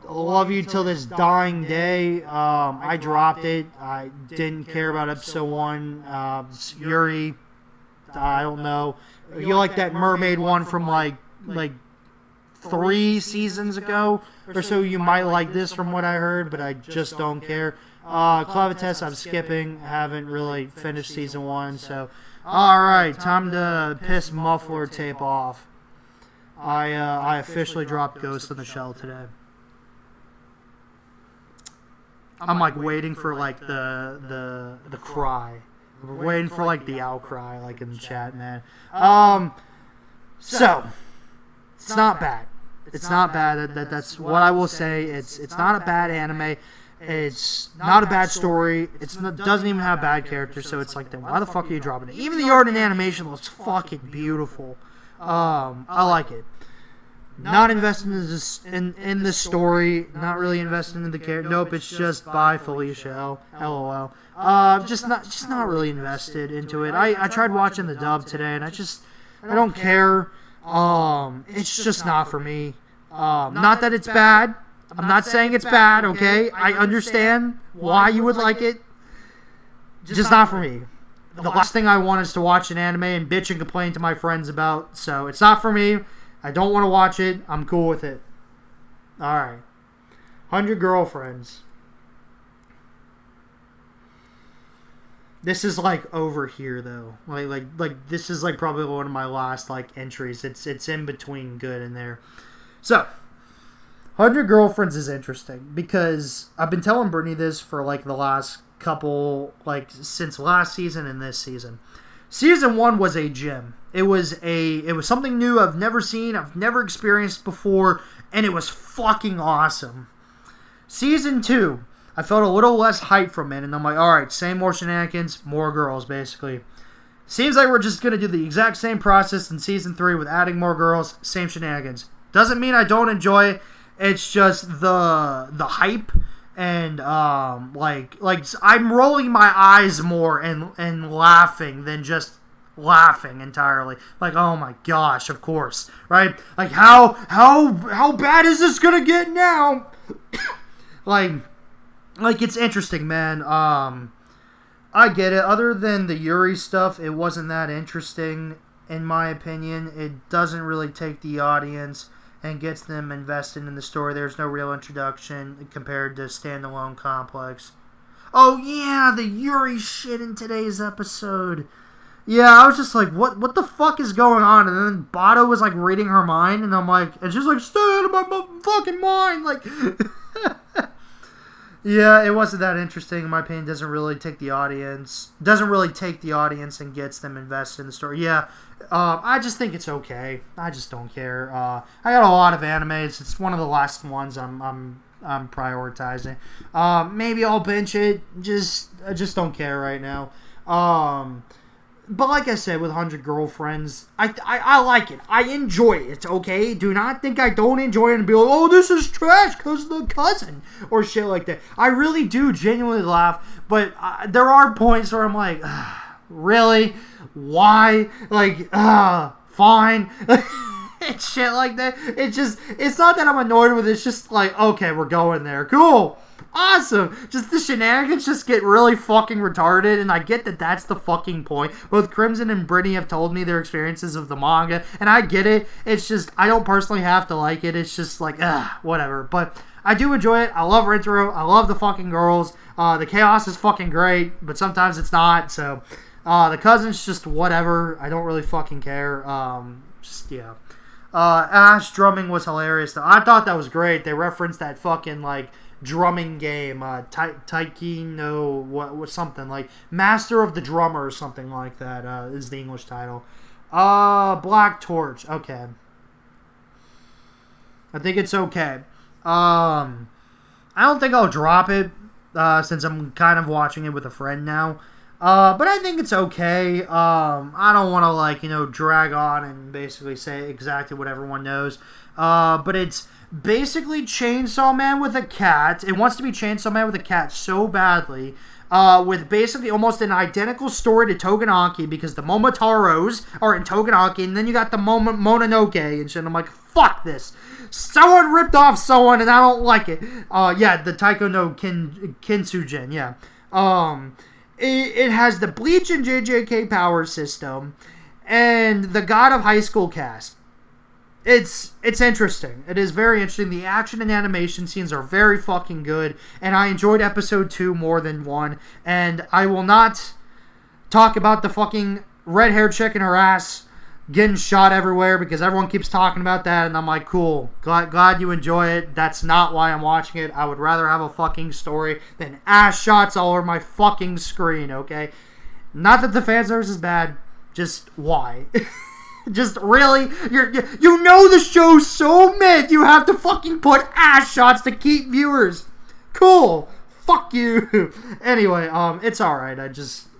Love You Till This Dying Day. I dropped it. I didn't care about episode 1. Yuri, I don't know. You like that mermaid one from like 3 seasons ago or so? You might like this from what I heard, but I just don't care. Clavitas, I'm skipping. Haven't really finished season 1, so alright, time to piss muffler tape off. I officially dropped Ghost in the Shell today. I'm like waiting for like the cry. We're waiting for like the outcry like in the chat, man. So it's not bad. It's not bad. That's what I will say. It's not a bad anime. It's not a bad story. It doesn't even have bad characters. So it's like, then why the fuck are you dropping it? Even the art and animation looks fucking beautiful. I like it. Not invested in this story. Not really invested in the character. Nope, it's just by Felicia LOL. Just not really invested into it. I tried watching the dub today, and I don't care. It's just not for me. Not that it's bad. I'm not saying it's bad. Okay, I understand why you would like it. Just not for me. The last thing I want is to watch an anime and bitch and complain to my friends about. So it's not for me. I don't want to watch it. I'm cool with it. Alright. 100 Girlfriends. This is like over here though. Like this is like probably one of my last like entries. It's in between good and there. So 100 Girlfriends is interesting because I've been telling Brittany this for like the last couple, like since last season and this season. Season 1 was a gem. It was something new I've never seen, I've never experienced before, and it was fucking awesome. Season 2, I felt a little less hype from it, and I'm like, alright, same more shenanigans, more girls, basically. Seems like we're just going to do the exact same process in Season 3 with adding more girls, same shenanigans. Doesn't mean I don't enjoy it, it's just the hype, and like I'm rolling my eyes more and laughing than just laughing entirely. Like, oh my gosh, of course, right? Like how bad is this gonna get now? like it's interesting, man. I get it. Other than the Yuri stuff, it wasn't that interesting in my opinion. It doesn't really take the audience and gets them invested in the story. There's no real introduction compared to Standalone Complex. Oh yeah, the Yuri shit in today's episode. Yeah, I was just like, what the fuck is going on? And then Bato was like reading her mind, and I'm like, and she's like, stay out of my fucking mind, like. Yeah, it wasn't that interesting in my opinion. Doesn't really take the audience and gets them invested in the story. Yeah, I just think it's okay. I just don't care. I got a lot of animes. It's one of the last ones I'm prioritizing. Maybe I'll binge it. I just don't care right now. But like I said, with 100 Girlfriends, I like it. I enjoy it, okay? Do not think I don't enjoy it and be like, oh, this is trash because of the cousin or shit like that. I really do genuinely laugh, but there are points where I'm like, really? Why? Like, fine. and shit like that. It's not that I'm annoyed with it. It's just like, okay, we're going there. Cool. Awesome. Just the shenanigans just get really fucking retarded, and I get that that's the fucking point. Both Crimson and Brittany have told me their experiences of the manga, and I get it. It's just, I don't personally have to like it. It's just like, whatever. But I do enjoy it. I love Rintaro. I love the fucking girls. The chaos is fucking great, but sometimes it's not, so... the cousins, just whatever. I don't really fucking care. Yeah. Ash drumming was hilarious, though. I thought that was great. They referenced that fucking, like, drumming game. Taiki no... What something. Like, Master of the Drummer or something like that is the English title. Black Torch. Okay. I think it's okay. I don't think I'll drop it, since I'm kind of watching it with a friend now. But I think it's okay. I don't want to, like, drag on and basically say exactly what everyone knows. But it's basically Chainsaw Man with a cat. It wants to be Chainsaw Man with a cat so badly. With basically almost an identical story to Togenaki, because the Momotaros are in Togenaki, and then you got the Mononoke and shit. And I'm like, fuck this. Someone ripped off someone, and I don't like it. Yeah, the Taiko no Kinsujin, yeah. It has the Bleach and JJK power system and the God of High School cast. It's interesting. It is very interesting. The action and animation scenes are very fucking good, and I enjoyed episode 2 more than 1. And I will not talk about the fucking red-haired chick and her ass getting shot everywhere, because everyone keeps talking about that, and I'm like, cool, glad you enjoy it. That's not why I'm watching it. I would rather have a fucking story than ass shots all over my fucking screen, okay? Not that the fan service is bad, just why? Just really? You know the show's so mid, you have to fucking put ass shots to keep viewers. Cool. Fuck you. Anyway, it's alright.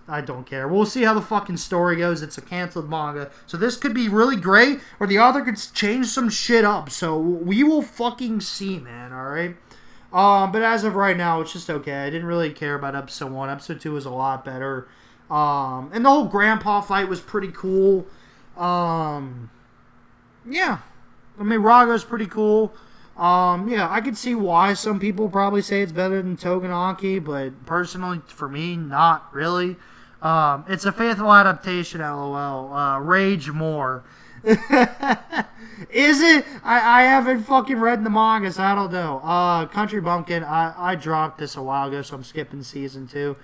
I don't care. We'll see how the fucking story goes. It's a canceled manga. So this could be really great, or the author could change some shit up. So we will fucking see, man, alright? But as of right now, it's just okay. I didn't really care about episode 1. Episode 2 was a lot better. And the whole grandpa fight was pretty cool. Yeah. I mean, Raga's pretty cool. Yeah, I could see why some people probably say it's better than Togenaki, but personally, for me, not really. It's a faithful adaptation, lol. Rage more. Is it? I haven't fucking read the manga, so I don't know. Country Bumpkin, I dropped this a while ago, so I'm skipping season 2.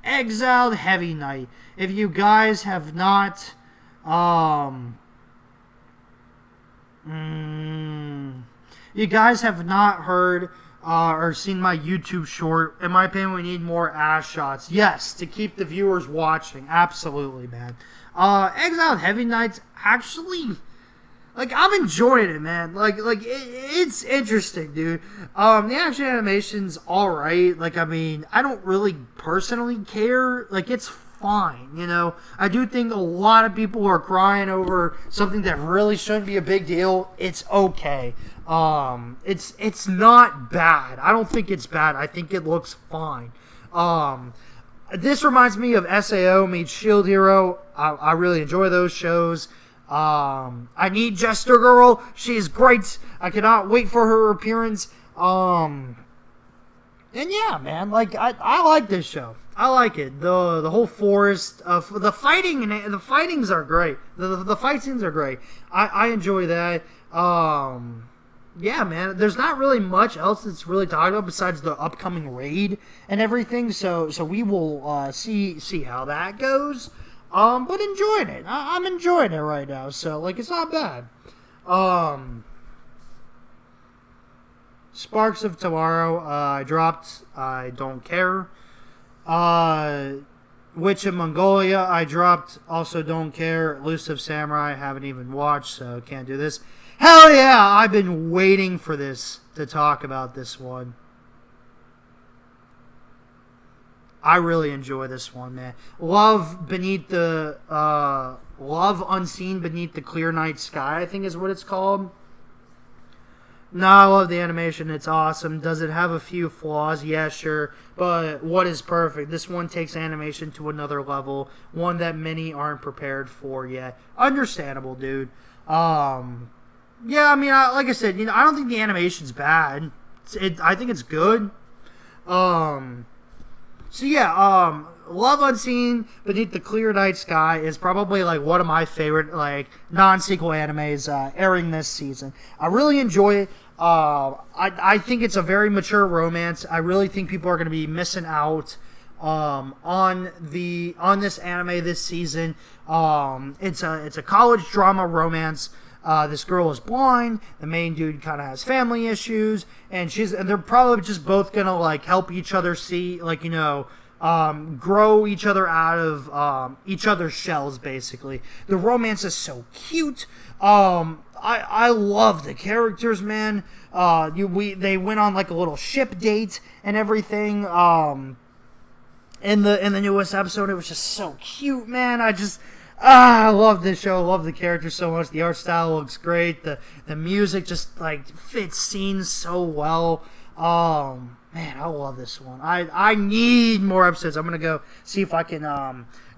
Exiled Heavy Knight. If you guys have not, you guys have not heard or seen my YouTube short, in my opinion, we need more ass shots. Yes, to keep the viewers watching. Absolutely, man. Exiled Heavy Knight's actually, like, I'm enjoying it, man. It's interesting, dude. The action animation's alright. Like, I mean, I don't really personally care. Like, it's fine, I do think a lot of people are crying over something that really shouldn't be a big deal. It's okay. It's not bad. I don't think it's bad. I think it looks fine. This reminds me of SAO meets Shield Hero. I really enjoy those shows. I need Jester Girl. She's great. I cannot wait for her appearance. And yeah, man, like, I like this show. I like it. The whole forest, the fighting, and the fightings are great. The fight scenes are great. I enjoy that. Yeah, man. There's not really much else that's really talked about besides the upcoming raid and everything. So we will see how that goes. But enjoying it. I'm enjoying it right now. So, like, it's not bad. Sparks of Tomorrow, I dropped. I don't care. Witch of Mongolia, I dropped. Also don't care. Elusive Samurai, haven't even watched, so can't do this. Hell yeah! I've been waiting for this to talk about this one. I really enjoy this one, man. Love Unseen Beneath the Clear Night Sky, I think is what it's called. No, I love the animation. It's awesome. Does it have a few flaws? Yeah, sure. But what is perfect? This one takes animation to another level. One that many aren't prepared for yet. Understandable, dude. Yeah, I mean, like I said, I don't think the animation's bad. I think it's good. Um, so yeah, Love Unseen Beneath the Clear Night Sky is probably like one of my favorite like non-sequel animes airing this season. I really enjoy it. I think it's a very mature romance. I really think people are going to be missing out on this anime this season. It's a college drama romance. This girl is blind. The main dude kind of has family issues, and they're probably just both gonna like help each other see, like grow each other out of each other's shells. Basically, the romance is so cute. I love the characters, man. They went on like a little ship date and everything. In the newest episode, it was just so cute, man. I love this show. I love the characters so much. The art style looks great. The music just like fits scenes so well. Man, I love this one. I need more episodes. I'm gonna go see if I can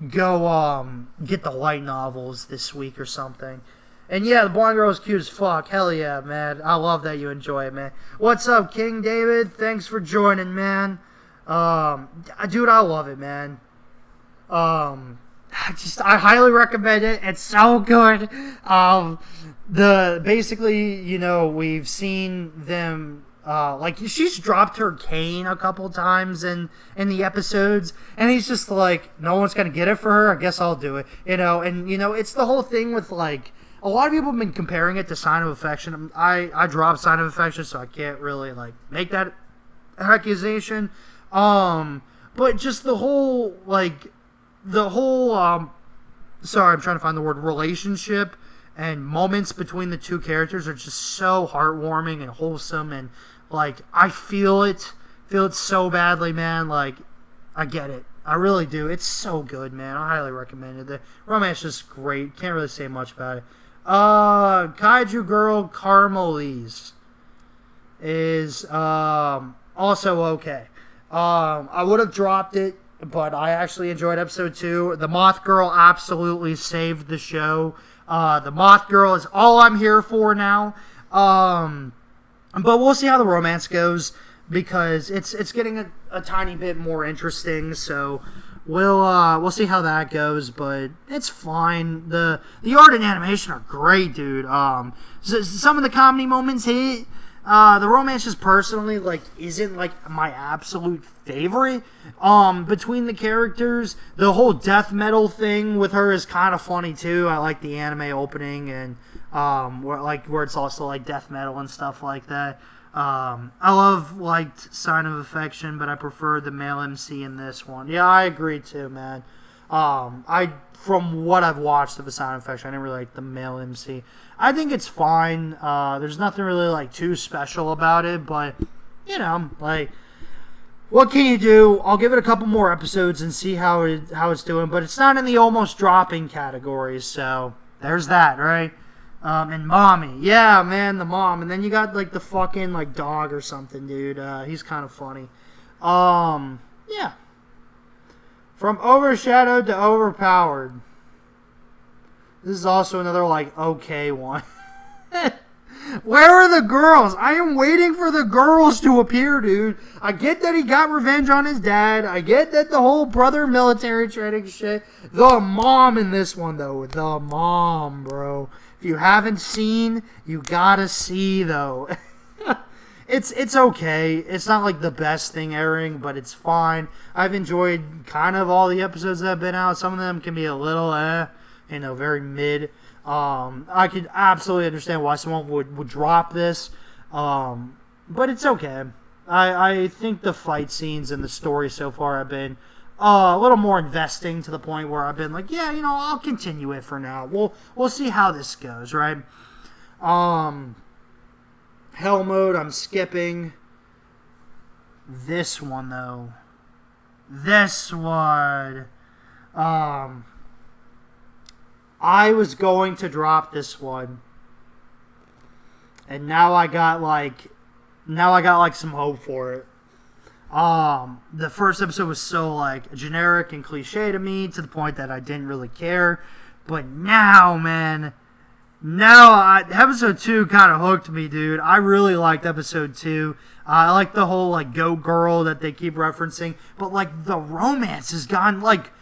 get the light novels this week or something. And yeah, the blind girl is cute as fuck. Hell yeah, man. I love that you enjoy it, man. What's up, King David? Thanks for joining, man. Dude, I love it, man. I highly recommend it. It's so good. We've seen them. Like she's dropped her cane a couple times in the episodes, and he's just like, no one's gonna get it for her. I guess I'll do it. And it's the whole thing with like a lot of people have been comparing it to Sign of Affection. I dropped Sign of Affection, so I can't really like make that accusation. But just the whole sorry, I'm trying to find the word, relationship and moments between the two characters are just so heartwarming and wholesome, and like I feel it so badly, man. Like I get it, I really do. It's so good, man. I highly recommend it. The romance is great. Can't really say much about it. Kaiju Girl Carmelise is also okay. I would have dropped it, but I actually enjoyed episode 2. The Moth Girl absolutely saved the show. The Moth Girl is all I'm here for now. But we'll see how the romance goes, because it's getting a tiny bit more interesting. So we'll see how that goes. But it's fine. The art and animation are great, dude. Some of the comedy moments hit. The romance just personally like isn't like my absolute favorite. Between the characters, the whole death metal thing with her is kind of funny too. I like the anime opening and where it's also like death metal and stuff like that. I liked Sign of Affection, but I prefer the male MC in this one. Yeah, I agree too, man. From what I've watched of A Sign of Affection, I didn't really like the male MC. I think it's fine. There's nothing really like too special about it, but like, what can you do? I'll give it a couple more episodes and see how it's doing. But it's not in the almost dropping category, so there's that, right? And mommy, yeah, man, the mom, and then you got like the fucking like dog or something, dude. He's kind of funny. Yeah. From overshadowed to overpowered. This is also another, like, okay one. Where are the girls? I am waiting for the girls to appear, dude. I get that he got revenge on his dad. I get that the whole brother military training shit. The mom in this one, though. The mom, bro. If you haven't seen, you gotta see, though. It's okay. It's not like the best thing airing, but it's fine. I've enjoyed kind of all the episodes that have been out. Some of them can be a little very mid. I could absolutely understand why someone would drop this, but it's okay. I think the fight scenes and the story so far have been a little more investing, to the point where I've been like, yeah, I'll continue it for now. We'll see how this goes, right? Hell mode, I'm skipping. This one, though. This one. I was going to drop this one. And now I got some hope for it. The first episode was so like generic and cliche to me, to the point that I didn't really care. But now, man, Now, episode 2 kind of hooked me, dude. I really liked episode 2. I like the whole, like, goat girl that they keep referencing. But, like, the romance has gone, like,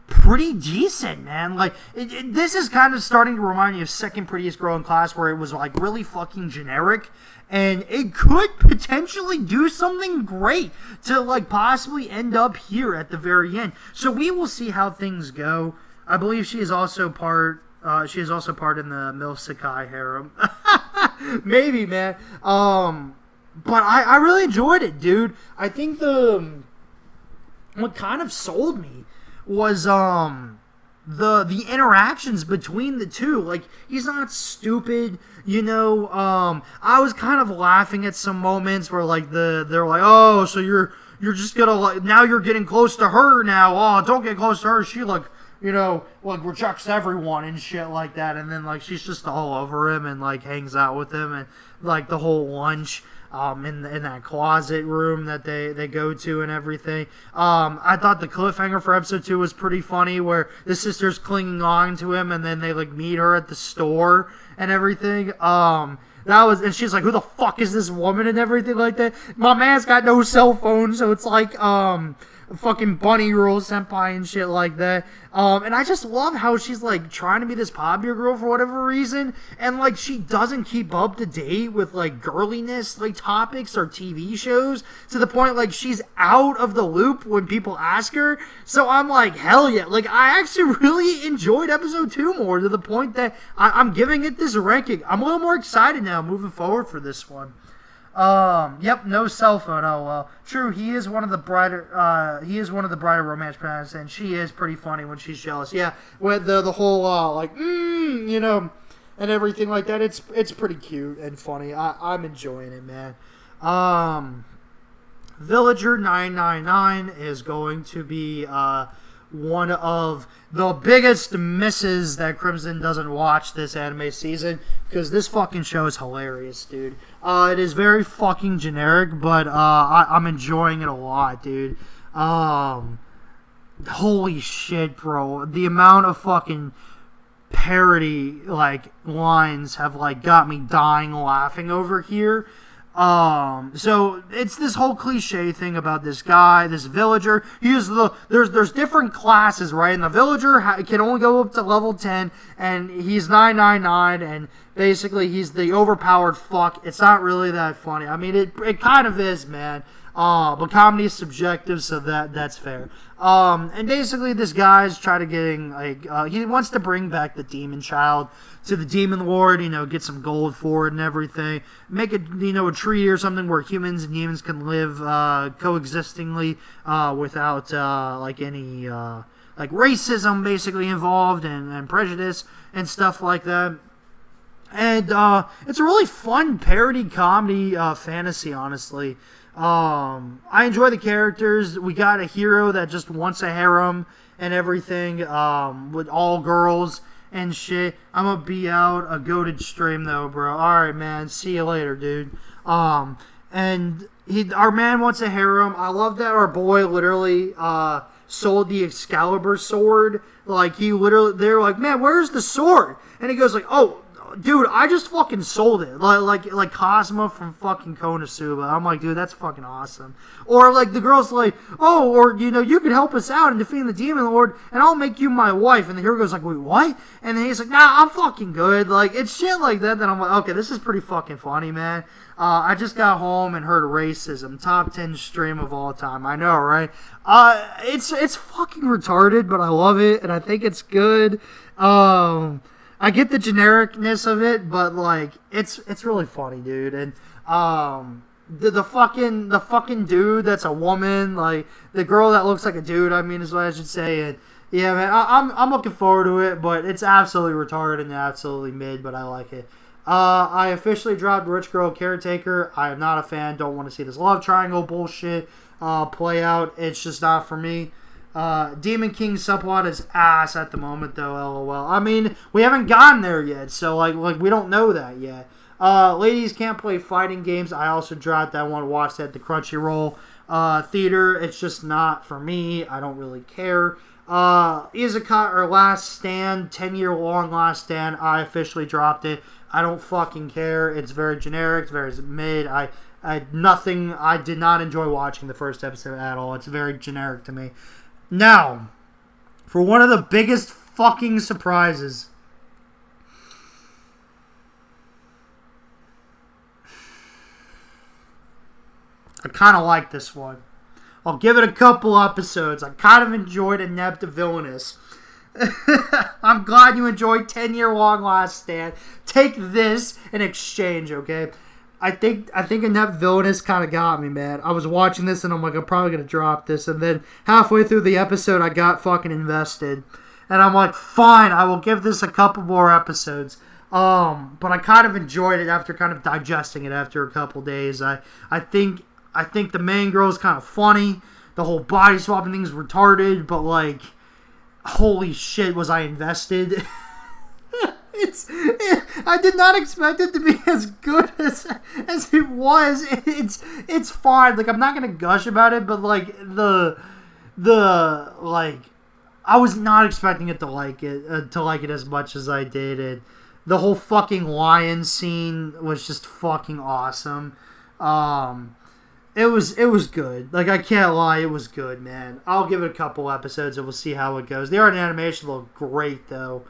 pretty decent, man. Like, this is kind of starting to remind me of Second Prettiest Girl in Class, where it was, like, really fucking generic. And it could potentially do something great to, like, possibly end up here at the very end. So we will see how things go. I believe she is also part in the Milf Sakai harem. Maybe, man. But I really enjoyed it, dude. I think what kind of sold me was the interactions between the two. Like, he's not stupid, you know. I was kind of laughing at some moments where, like, they're like, oh, so you're just gonna, like, now you're getting close to her now. Oh, don't get close to her. She, like, you know, like, rejects everyone and shit like that. And then, like, she's just all over him and, like, hangs out with him. And, like, the whole lunch in that closet room that they go to and everything. I thought the cliffhanger for episode 2 was pretty funny, where the sister's clinging on to him and then they, like, meet her at the store and everything. And she's like, who the fuck is this woman and everything like that. My man's got no cell phone, so it's like, fucking bunny rule senpai and shit like that. And I just love how she's, like, trying to be this popular girl for whatever reason, and, like, she doesn't keep up to date with, like, girliness, like, topics or TV shows, to the point, like, she's out of the loop when people ask her. So I'm like, hell yeah. Like, I actually really enjoyed episode 2 more, to the point that I'm giving it this ranking. I'm a little more excited now moving forward for this one. Yep, no cell phone. Oh well. True, he is one of the brighter romance parents, and she is pretty funny when she's jealous. Yeah, with the whole like, you know, and everything like that. It's pretty cute and funny. I'm enjoying it, man. Villager 999 is going to be one of the biggest misses that Crimson doesn't watch this anime season, because this fucking show is hilarious, dude. It is very fucking generic, but I'm enjoying it a lot, dude. Holy shit, bro. The amount of fucking parody, like, lines have, like, got me dying laughing over here. So it's this whole cliche thing about this guy, this villager. There's different classes, right? And the villager can only go up to level 10, and he's 999, and basically he's the overpowered fuck. It's not really that funny. I mean, it kind of is, man. But comedy is subjective, so that's fair. And basically this guy's trying to getting, like, he wants to bring back the demon child to the demon lord, you know, get some gold for it and everything. Make it, you know, a treaty or something where humans and demons can live coexistingly without like any like racism basically involved and prejudice and stuff like that. And it's a really fun parody comedy fantasy, honestly. I enjoy the characters. We got a hero that just wants a harem and everything, with all girls and shit. I'm gonna be out a goated stream though, bro. Alright, man. See you later, dude. And our man wants a harem. I love that our boy literally sold the Excalibur sword. Like, they're like, man, where's the sword? And he goes like, oh, dude, I just fucking sold it. Like Cosmo from fucking Konosuba. I'm like, dude, that's fucking awesome. Or, like, the girl's like, oh, or, you know, you can help us out in defeating the Demon Lord, and I'll make you my wife. And the hero goes like, wait, what? And then he's like, nah, I'm fucking good. Like, it's shit like that I'm like, okay, this is pretty fucking funny, man. I just got home and heard racism. Top 10 stream of all time. I know, right? It's fucking retarded, but I love it, and I think it's good. I get the genericness of it, but, like, it's really funny, dude. And the fucking dude that's a woman, like, the girl that looks like a dude, I mean, is what I should say. And yeah, man, I'm looking forward to it, but it's absolutely retarded and absolutely mid, but I like it. I officially dropped Rich Girl Caretaker. I am not a fan. Don't want to see this love triangle bullshit play out. It's just not for me. Demon King subplot is ass at the moment, though. LOL. I mean, we haven't gotten there yet, so like we don't know that yet. Ladies can't play fighting games. I also dropped that one. Watched at the Crunchyroll theater. It's just not for me. I don't really care. Isekai or Last Stand, 10-year long Last Stand. I officially dropped it. I don't fucking care. It's very generic, very mid. I did not enjoy watching the first episode at all. It's very generic to me. Now, for one of the biggest fucking surprises. I kind of like this one. I'll give it a couple episodes. I kind of enjoyed Inept Villainous. I'm glad you enjoyed 10-year long Last Stand. Take this in exchange, okay? I think Inept Villainous kind of got me, man. I was watching this and I'm like, I'm probably going to drop this. And then halfway through the episode, I got fucking invested. And I'm like, fine, I will give this a couple more episodes. But I kind of enjoyed it after kind of digesting it after a couple days. I think the main girl is kind of funny. The whole body swapping thing's retarded, but like, holy shit, was I invested? I did not expect it to be as good as it was. It's fine. Like, I'm not gonna gush about it, but like the like, I was not expecting it to like it as much as I did. And the whole fucking lion scene was just fucking awesome. It was good. Like, I can't lie, it was good, man. I'll give it a couple episodes and we'll see how it goes. The art and animation look great, though.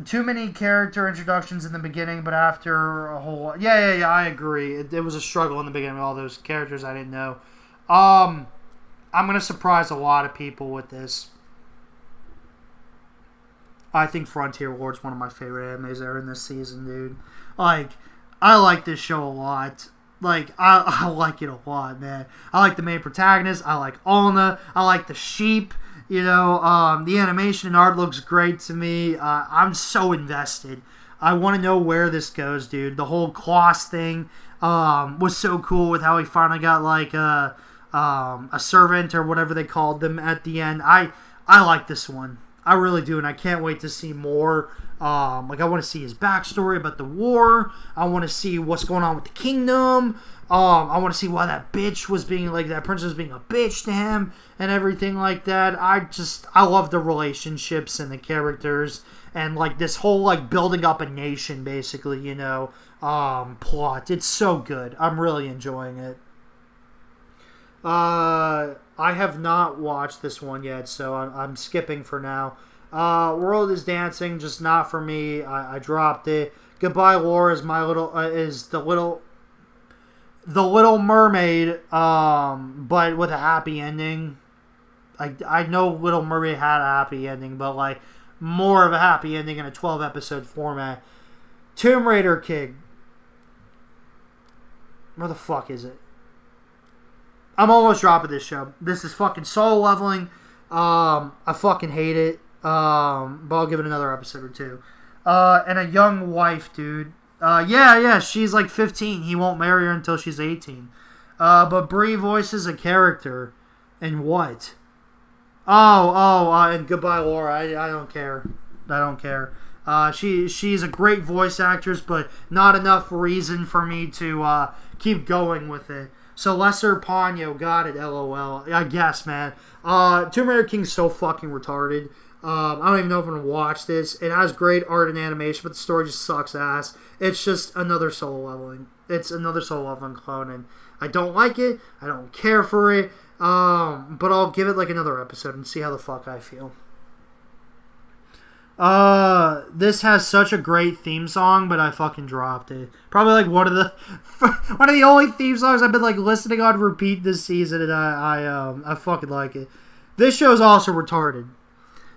Too many character introductions in the beginning, but after a whole... Yeah, I agree. It was a struggle in the beginning with all those characters I didn't know. I'm going to surprise a lot of people with this. I think Frontier Ward's one of my favorite animes there in this season, dude. Like, I like this show a lot. Like, I like it a lot, man. I like the main protagonist. I like Alna. I like the sheep. You know, the animation and art looks great to me. I'm so invested. I want to know where this goes, dude. The whole Kloss thing was so cool with how he finally got, like, a servant or whatever they called them at the end. I like this one. I really do, and I can't wait to see more. Like, I want to see his backstory about the war. I want to see what's going on with the kingdom. I want to see why that bitch was being, like, that princess was being a bitch to him and everything like that. I love the relationships and the characters and, like, this whole, like, building up a nation, basically, you know, plot. It's so good. I'm really enjoying it. I have not watched this one yet, so I'm skipping for now. World is Dancing, just not for me. I dropped it. Goodbye Laura is the Little Mermaid, but with a happy ending. I know Little Mermaid had a happy ending, but like more of a happy ending in a 12-episode format. Tomb Raider King. Where the fuck is it? I'm almost dropping this show. This is fucking solo leveling. I fucking hate it. But I'll give it another episode or two. And a young wife, dude. Yeah, she's like 15. He won't marry her until she's 18. But Brie voices a character. And what? And Goodbye Laura. I don't care. I don't care. She's a great voice actress, but not enough reason for me to keep going with it. So Lesser Ponyo, got it, LOL. I guess, man. Tomb Raider King's so fucking retarded. I don't even know if I'm going to watch this. It has great art and animation, but the story just sucks ass. It's just another solo leveling. It's another solo leveling clone, and I don't like it. I don't care for it. But I'll give it like another episode and see how the fuck I feel. This has such a great theme song, but I fucking dropped it. Probably like one of the only theme songs I've been like listening on repeat this season, and I fucking like it. This show is also retarded.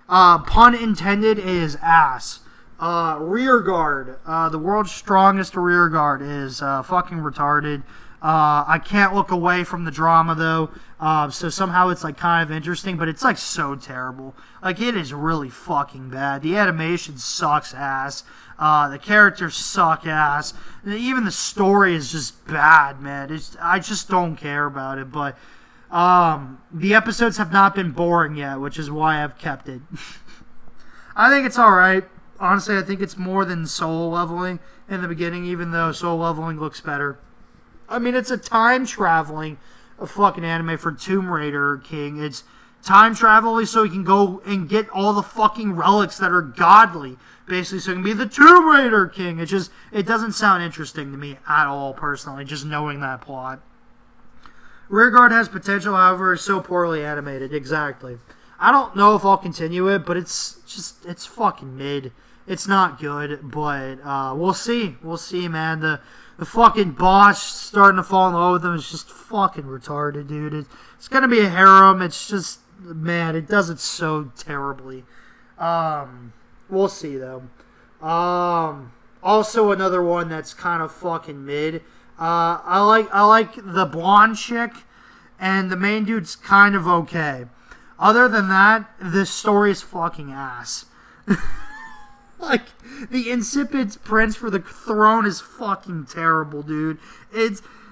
Pun intended, is ass. Rear guard. The world's strongest rear guard is fucking retarded. I can't look away from the drama though. So somehow it's like kind of interesting, but it's like so terrible. Like, it is really fucking bad. The animation sucks ass. The characters suck ass. Even the story is just bad, man. I just don't care about it. But the episodes have not been boring yet, which is why I've kept it. I think it's alright. Honestly, I think it's more than solo leveling in the beginning, even though solo leveling looks better. I mean, it's a time traveling fucking anime for Tomb Raider King. time travel so he can go and get all the fucking relics that are godly, basically, so he can be the Tomb Raider king. It doesn't sound interesting to me at all, personally, just knowing that plot. Rearguard has potential, however, is so poorly animated. Exactly. I don't know if I'll continue it, but it's fucking mid. It's not good, but we'll see. We'll see, man. The fucking boss starting to fall in love with him is just fucking retarded, dude. It's gonna be a harem. It's just, man, it does it so terribly. We'll see, though. Also another one that's kind of fucking mid. I like the blonde chick, and the main dude's kind of okay. Other than that, this story is fucking ass. Like, the insipid prince for the throne is fucking terrible, dude.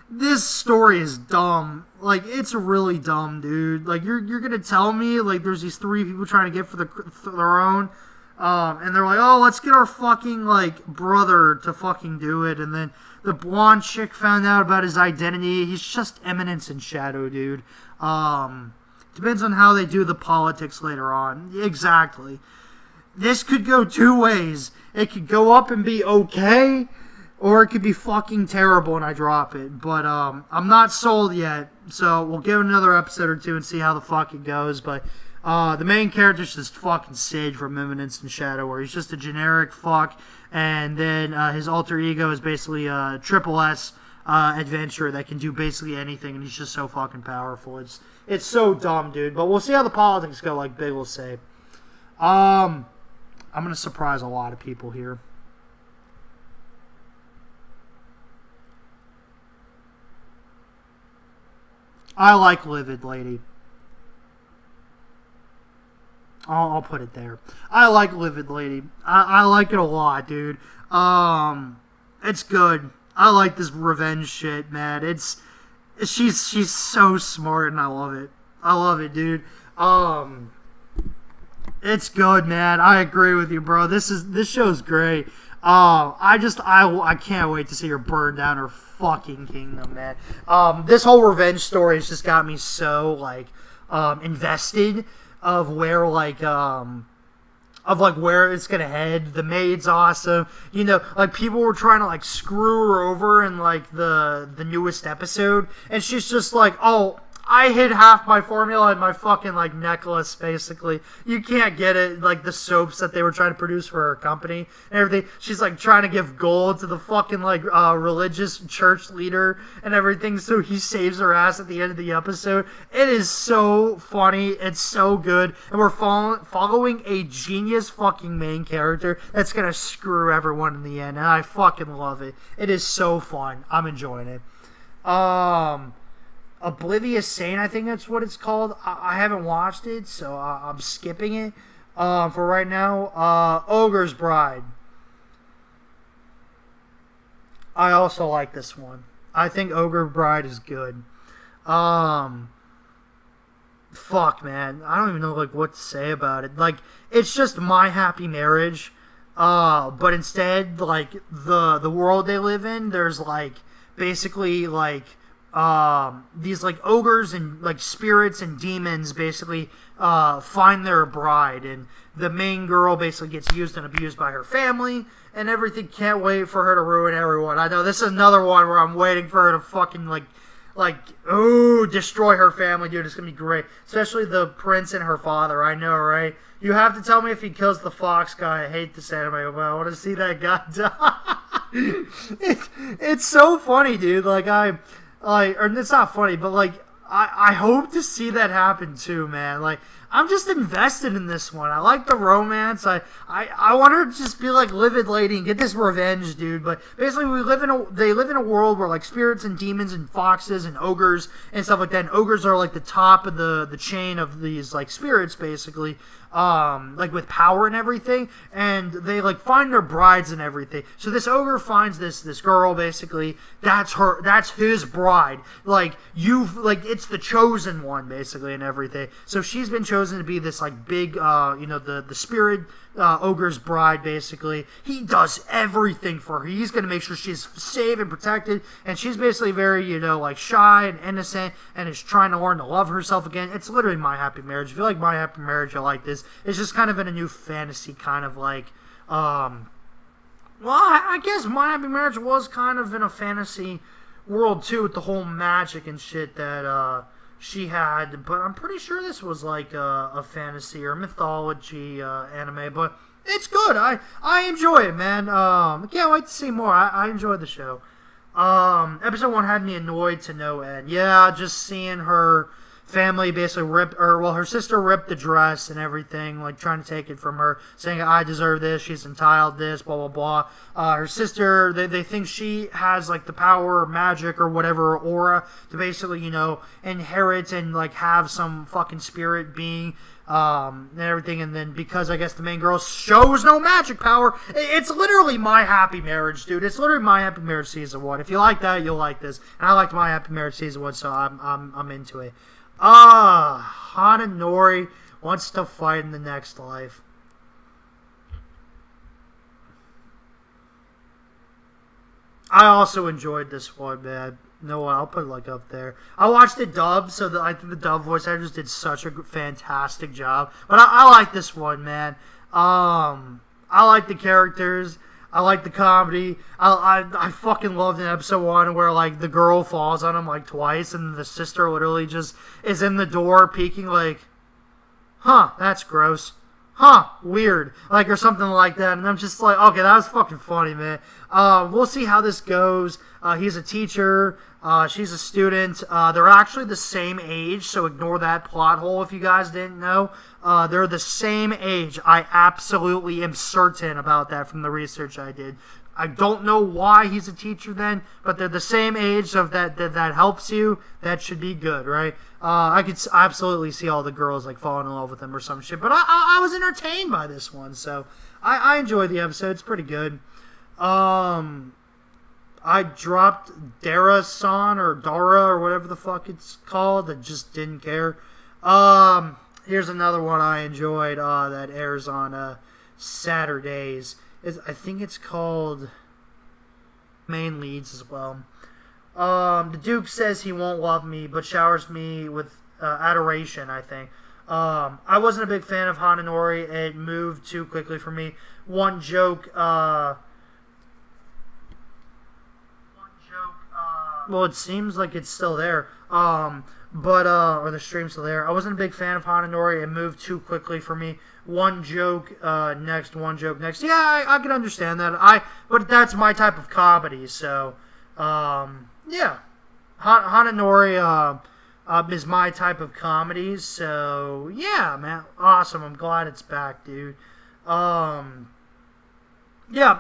This story is dumb. Like, it's really dumb, dude. Like, you're gonna tell me, like, there's these three people trying to get for the throne, and they're like, oh, let's get our fucking, like, brother to fucking do it, and then the blonde chick found out about his identity. He's just Eminence in Shadow, dude. Depends on how they do the politics later on. Exactly. This could go two ways. It could go up and be okay, or it could be fucking terrible and I drop it. But I'm not sold yet, so we'll give it another episode or two and see how the fuck it goes. But the main character's just fucking Sage from Eminence in Shadow, where he's just a generic fuck, and then his alter ego is basically a triple S adventurer that can do basically anything, and he's just so fucking powerful. It's so dumb, dude. But we'll see how the politics go, like Big will say. I'm going to surprise a lot of people here. I like Livid Lady. I'll put it there. I like Livid Lady. I like it a lot, dude. It's good. I like this revenge shit, man. She's so smart, and I love it. I love it, dude. It's good, man. I agree with you, bro. This show's great. I can't wait to see her burn down her fucking kingdom, man. This whole revenge story has just got me so like invested of where where it's gonna head. The maid's awesome. You know, like people were trying to like screw her over in like the newest episode, and she's just like, oh, I hid half my formula in my fucking, like, necklace, basically. You can't get it, like, the soaps that they were trying to produce for her company and everything. She's, like, trying to give gold to the fucking, like, religious church leader and everything, so he saves her ass at the end of the episode. It is so funny. It's so good. And we're following a genius fucking main character that's gonna screw everyone in the end, and I fucking love it. It is so fun. I'm enjoying it. Oblivious Saint, I think that's what it's called. I haven't watched it, so I'm skipping it for right now. Ogre's Bride. I also like this one. I think Ogre Bride is good. Fuck, man. I don't even know like what to say about it. Like, it's just My Happy Marriage. But instead, like, the world they live in, there's like basically like these like ogres and like spirits and demons basically find their bride, and the main girl basically gets used and abused by her family and everything. Can't wait for her to ruin everyone. I know this is another one where I'm waiting for her to fucking destroy her family, dude. It's gonna be great, especially the prince and her father. I know, right? You have to tell me if he kills the fox guy. I hate this anime, but I want to see that guy die. It's so funny, dude. Or it's not funny, but like I hope to see that happen too, man. Like, I'm just invested in this one. I like the romance. I want her to just be like Livid Lady and get this revenge, dude. But basically, they live in a world where like spirits and demons and foxes and ogres and stuff like that. And ogres are like the top of the chain of these like spirits, basically. like with power and everything, and they like find their brides and everything. So this ogre finds this girl, basically. That's his bride. Like it's the chosen one, basically, and everything. So she's been chosen to be this like big, the spirit ogre's bride, basically. He does everything for her. He's gonna make sure she's safe and protected, and she's basically very, like shy and innocent, and is trying to learn to love herself again. It's literally My Happy Marriage. If you like My Happy Marriage, you'll like this. It's just kind of in a new fantasy kind of like, well, I guess My Happy Marriage was kind of in a fantasy world too, with the whole magic and shit that she had, but I'm pretty sure this was like a fantasy or mythology anime, but it's good. I enjoy it, man. I can't wait to see more. I enjoyed the show. Episode 1 had me annoyed to no end. Yeah, just seeing her family basically her sister ripped the dress and everything, like trying to take it from her, saying, I deserve this, she's entitled this, blah, blah, blah. Her sister, they think she has like the power or magic or whatever, aura, to basically, inherit and like have some fucking spirit being, and everything, and then because I guess the main girl shows no magic power, it's literally My Happy Marriage, dude. It's literally My Happy Marriage season 1. If you like that, you'll like this. And I liked My Happy Marriage season 1, so I'm into it. Hananori wants to fight in the next life. I also enjoyed this one, man. No, I'll put it like up there. I watched it dubbed, so I think the dub voice actors did such a fantastic job. But I like this one, man. I like the characters. I like the comedy. I fucking loved in episode 1 where like the girl falls on him like twice, and the sister literally just is in the door peeking like, huh, that's gross. Huh, weird. Like, or something like that. And I'm just like, okay, that was fucking funny, man. We'll see how this goes. He's a teacher. She's a student. They're actually the same age, so ignore that plot hole if you guys didn't know. They're the same age. I absolutely am certain about that from the research I did. I don't know why he's a teacher then, but they're the same age, so if that helps you, that should be good, right? I could absolutely see all the girls like falling in love with him or some shit, but I was entertained by this one, so I enjoyed the episode. It's pretty good. I dropped Dara-san or Dara or whatever the fuck it's called. I just didn't care. Here's another one I enjoyed that airs on Saturdays. I think it's called Main Leads as well. The Duke says he won't love me, but showers me with adoration, I think. I wasn't a big fan of Hananori. It moved too quickly for me. One joke, well, it seems like it's still there. Or the stream's still there. I wasn't a big fan of Hananori. It moved too quickly for me. One joke next, one joke next. Yeah, I can understand that. But that's my type of comedy, so yeah. Hananori is my type of comedy, so yeah, man. Awesome. I'm glad it's back, dude. Yeah,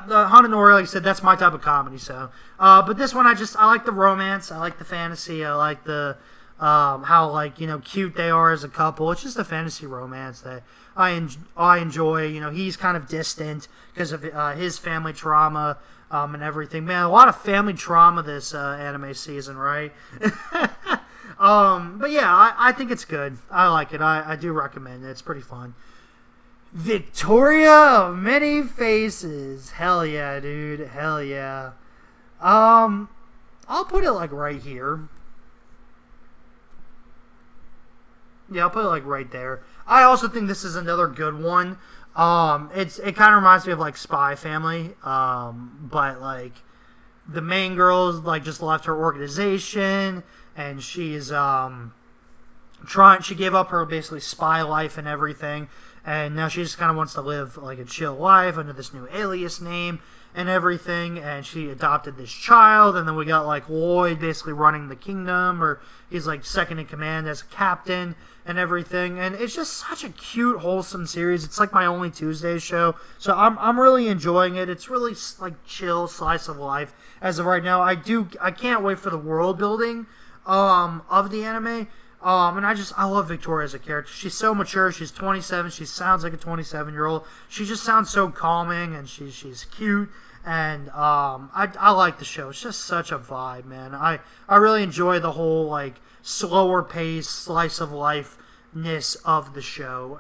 Hananori, like I said, that's my type of comedy, so. But this one, I like the romance, I like the fantasy, I like the, how, like, cute they are as a couple. It's just a fantasy romance that I enjoy. He's kind of distant because of his family trauma, and everything. Man, a lot of family trauma this anime season, right? But yeah, I think it's good. I like it. I do recommend it. It's pretty fun. Victoria of Many Faces. Hell yeah, dude. Hell yeah. I'll put it like right here. Yeah, I'll put it like right there. I also think this is another good one. It kind of reminds me of like Spy Family. But like the main girl's like just left her organization, and she's she gave up her basically spy life and everything. And now she just kind of wants to live like a chill life under this new alias name and everything. And she adopted this child. And then we got like Lloyd basically running the kingdom, or he's like second in command as a captain and everything. And it's just such a cute, wholesome series. It's like my only Tuesday show. So I'm really enjoying it. It's really like chill slice of life as of right now. I can't wait for the world building of the anime. And I love Victoria as a character. She's so mature. She's 27. She sounds like a 27-year-old. She just sounds so calming, and she's cute. And I like the show. It's just such a vibe, man. I really enjoy the whole like slower pace, slice of life ness of the show.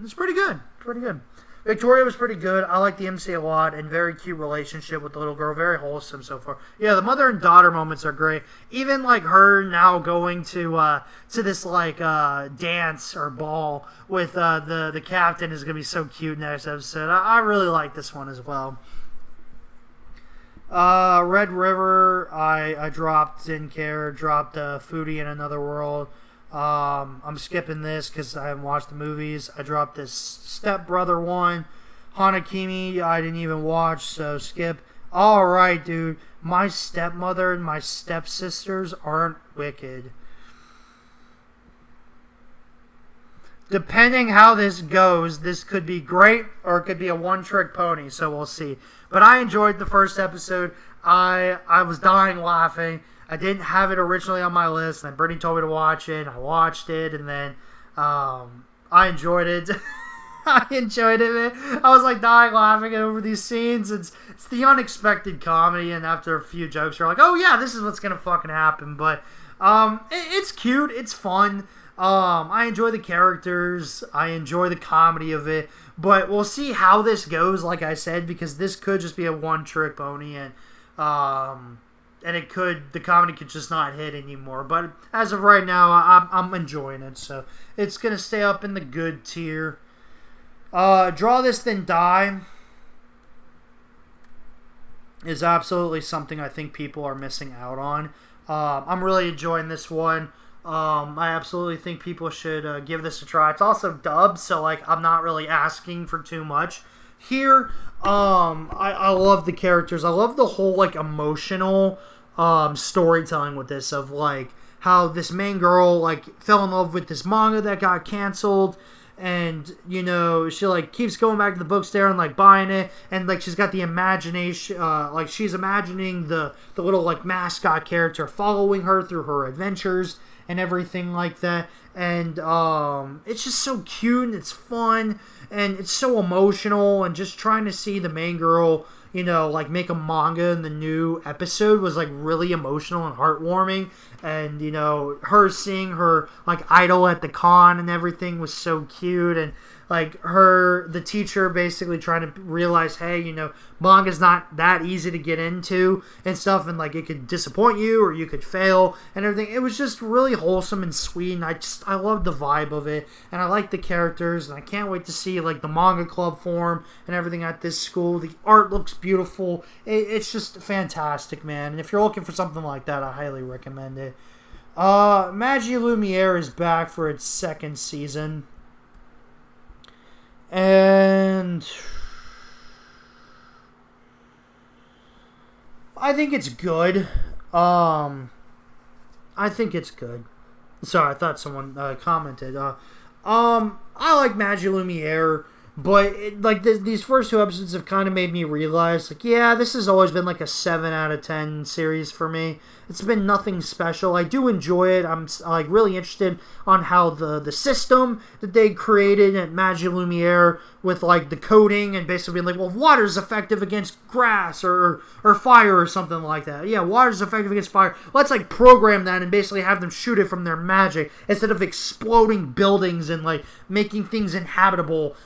It's pretty good. Pretty good. Victoria was pretty good. I like the MC a lot, and very cute relationship with the little girl. Very wholesome so far. Yeah, the mother and daughter moments are great. Even like her now going to this like dance or ball with the captain is gonna be so cute next episode. I really like this one as well. Red River, I dropped, didn't care. Dropped Foodie in Another World. I'm skipping this because I haven't watched the movies. I dropped this Step Brother one. Hanakimi, I didn't even watch, so skip. Alright, dude. My stepmother and my stepsisters aren't wicked. Depending how this goes, this could be great or it could be a one-trick pony, so we'll see. But I enjoyed the first episode. I was dying laughing. I didn't have it originally on my list, and then Brittany told me to watch it, and I watched it, and then I enjoyed it. I enjoyed it, man. I was like dying laughing over these scenes. It's the unexpected comedy, and after a few jokes, you're like, oh yeah, this is what's gonna fucking happen. But it's cute, it's fun. I enjoy the characters. I enjoy the comedy of it. But we'll see how this goes, like I said, because this could just be a one-trick pony, and the comedy could just not hit anymore. But as of right now, I'm enjoying it, so it's gonna stay up in the good tier. Draw This Then Die is absolutely something I think people are missing out on. I'm really enjoying this one. I absolutely think people should give this a try. It's also dubbed, so like I'm not really asking for too much here. I love the characters. I love the whole like emotional storytelling with this, of like how this main girl like fell in love with this manga that got canceled, and you know she like keeps going back to the bookstore and like buying it, and like she's got the imagination, like she's imagining the little like mascot character following her through her adventures and everything like that. And it's just so cute, and it's fun, and it's so emotional, and just trying to see the main girl, you know, like make a manga in the new episode was like really emotional and heartwarming. And you know, her seeing her like idol at the con and everything was so cute. And like the teacher basically trying to realize, hey, you know, manga's not that easy to get into and stuff, and like it could disappoint you or you could fail and everything. It was just really wholesome and sweet, and I love the vibe of it, and I like the characters, and I can't wait to see like the manga club form and everything at this school. The art looks beautiful. It's just fantastic, man. And if you're looking for something like that, I highly recommend it. Magie Lumiere is back for its second season. And I think it's good. I think it's good. Sorry, I thought someone commented. I like Magie Lumiere, but these first two episodes have kind of made me realize, like, yeah, this has always been like a 7 out of 10 series for me. It's been nothing special. I do enjoy it. I'm like really interested on how the system that they created at Magie Lumiere with like the coding and basically being like, well, water's effective against grass or fire or something like that. Yeah, water's effective against fire. Let's like program that and basically have them shoot it from their magic instead of exploding buildings and like making things inhabitable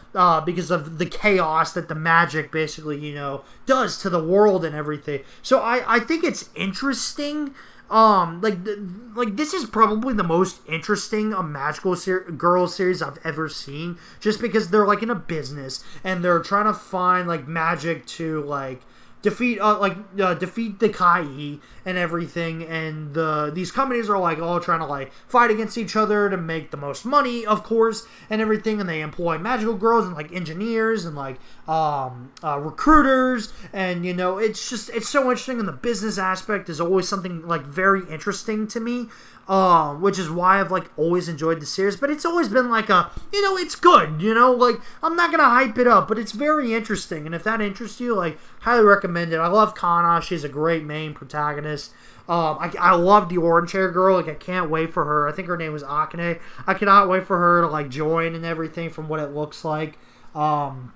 because of the chaos that the magic basically, you know, does to the world and everything. So I think it's interesting. This is probably the most interesting magical girl series I've ever seen, just because they're like in a business and they're trying to find like magic to like defeat the Kai and everything, and these companies are like all trying to like fight against each other to make the most money, of course, and everything, and they employ magical girls and like engineers and like recruiters, and you know, it's so interesting, and the business aspect is always something like very interesting to me. which is why I've like always enjoyed the series. But it's always been like a, it's good. Like I'm not gonna hype it up, but it's very interesting. And if that interests you, like highly recommend it. I love Kana. She's a great main protagonist. I love the orange hair girl. Like I can't wait for her. I think her name was Akane. I cannot wait for her to like join and everything from what it looks like, and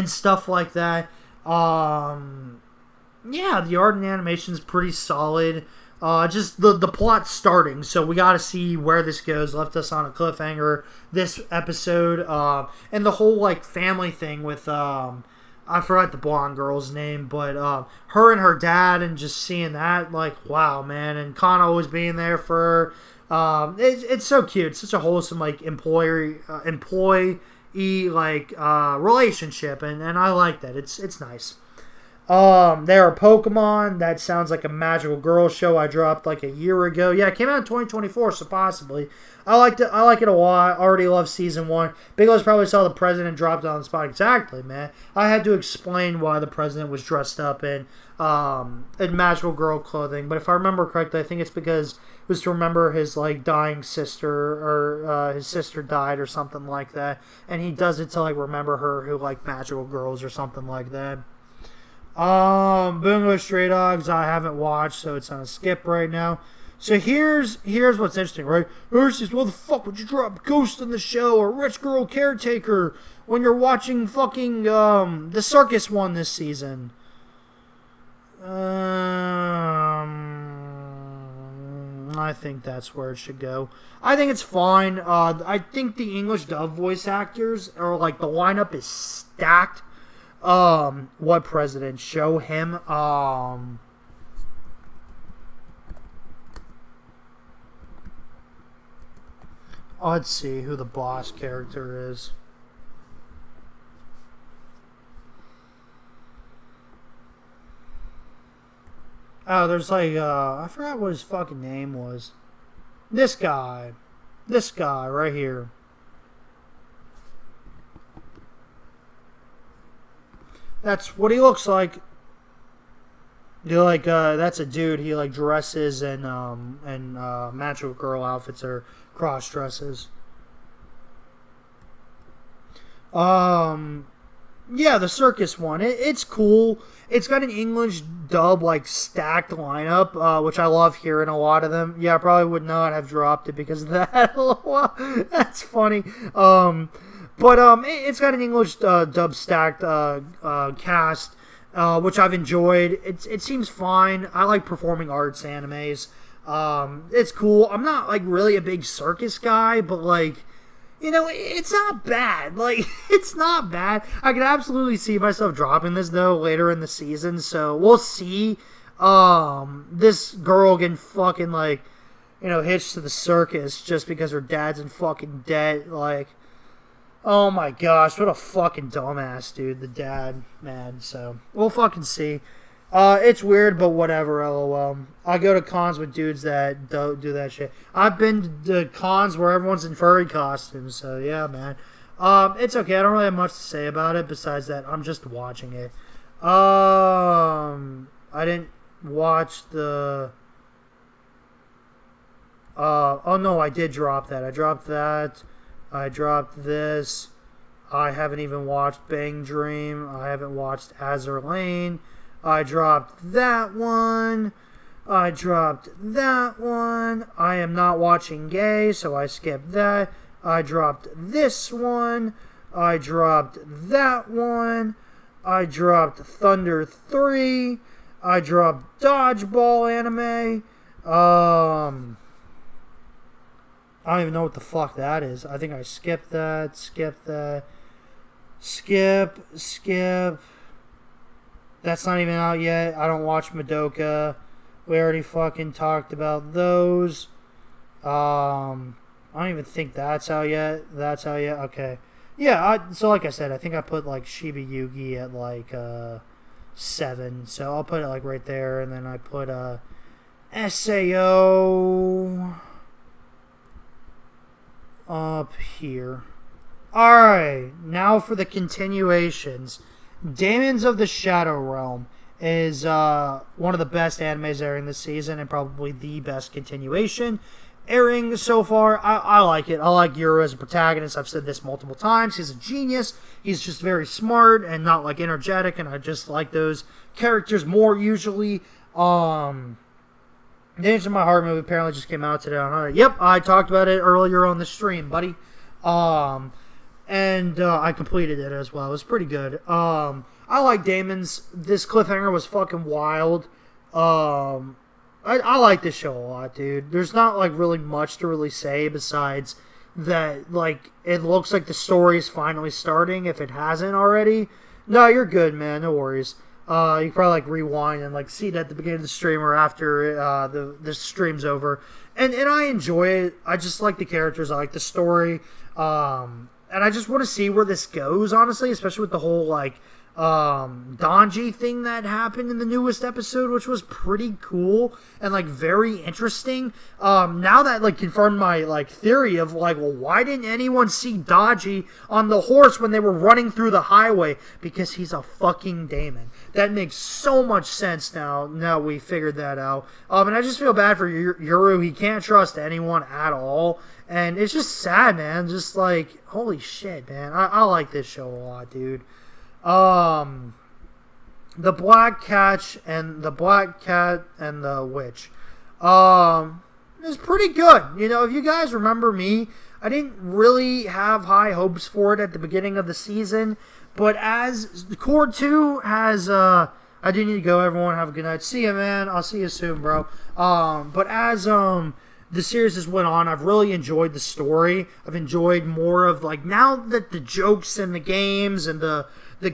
stuff like that. Yeah, the art and animation is pretty solid. Just the plot starting, so we got to see where this goes. Left us on a cliffhanger this episode, and the whole like family thing with I forgot the blonde girl's name, but her and her dad, and just seeing that, like wow, man, and Kana always being there for her. It's so cute. It's such a wholesome like employee like relationship, and I like that. It's nice. There are Pokemon. That sounds like a magical girl show I dropped like a year ago. Yeah, it came out in 2024, so possibly. I liked it. I like it a lot. I already love season 1. Bigelow's probably saw the president dropped on the spot. Exactly, man. I had to explain why the president was dressed up in magical girl clothing. But if I remember correctly, I think it's because it was to remember his like dying sister, or his sister died or something like that. And he does it to like remember her who liked magical girls or something like that. Bungo Stray Dogs I haven't watched, so it's on a skip right now. So here's what's interesting, right? Arceus, why the fuck would you drop Ghost in the Shell or Rich Girl Caretaker when you're watching fucking the circus one this season? I think that's where it should go. I think it's fine. I think the English dub voice actors, or like the lineup is stacked. What president? Show him. Let's see who the boss character is. Oh, there's like, I forgot what his fucking name was. This guy. This guy right here. That's what he looks like. That's a dude. He like dresses and magical girl outfits or cross dresses. Yeah, the circus one. It's cool. It's got an English dub like stacked lineup, which I love hearing a lot of them. Yeah, I probably would not have dropped it because of that. That's funny. It's got an English dub stacked cast, which I've enjoyed. It seems fine. I like performing arts animes. It's cool. I'm not like really a big circus guy, but like, it's not bad. Like, it's not bad. I can absolutely see myself dropping this though later in the season. So we'll see. This girl getting fucking like, hitched to the circus just because her dad's in fucking debt. Like, oh my gosh, what a fucking dumbass, dude. The dad, man. So we'll fucking see. It's weird, but whatever, lol. I go to cons with dudes that don't do that shit. I've been to cons where everyone's in furry costumes, so yeah, man. It's okay. I don't really have much to say about it besides that I'm just watching it. I didn't watch the... oh no, I did drop that. I dropped that. I dropped this. I haven't even watched Bang Dream. I haven't watched Azur Lane. I dropped that one. I dropped that one. I am not watching Gay, so I skipped that. I dropped this one. I dropped that one. I dropped Thunder 3. I dropped Dodgeball anime. I don't even know what the fuck that is. I think I skipped that. Skip that. Skip. That's not even out yet. I don't watch Madoka. We already fucking talked about those. I don't even think that's out yet. That's out yet? Okay. Yeah, so like I said, I think I put like Shiba Yugi at like 7. So I'll put it like right there. And then I put SAO up here. Alright, now for the continuations. Demons of the Shadow Realm. is one of the best animes airing this season and probably the best continuation airing so far. I like it. I like Yuru as a protagonist. I've said this multiple times. He's a genius. He's just very smart and not like energetic, and I just like those characters more usually. Danger in My Heart movie apparently just came out today on. Yep, I talked about it earlier on the stream, buddy. And I completed it as well. It was pretty good. I like Damon's. This cliffhanger was fucking wild. I like this show a lot, dude. There's not like really much to really say besides that, like, it looks like the story is finally starting if it hasn't already. No, you're good, man. No worries. You can probably like rewind and like see it at the beginning of the stream or after the stream's over. And I enjoy it. I just like the characters. I like the story. And I just want to see where this goes, honestly, especially with the whole like Donji thing that happened in the newest episode, which was pretty cool and like very interesting. Now that like confirmed my like theory of like, well, why didn't anyone see Donji on the horse when they were running through the highway? Because he's a fucking daemon. That makes so much sense now. Now we figured that out. And I just feel bad for Yuru. He can't trust anyone at all. And it's just sad, man. Just like, holy shit, man. I like this show a lot, dude. The Black Cat and the Witch. It's pretty good. You know, if you guys remember me, I didn't really have high hopes for it at the beginning of the season. But as the Core 2 has, I do need to go, everyone. Have a good night. See ya, man. I'll see you soon, bro. But as, the series has went on, I've really enjoyed the story. I've enjoyed more of, like, now that the jokes and the games and the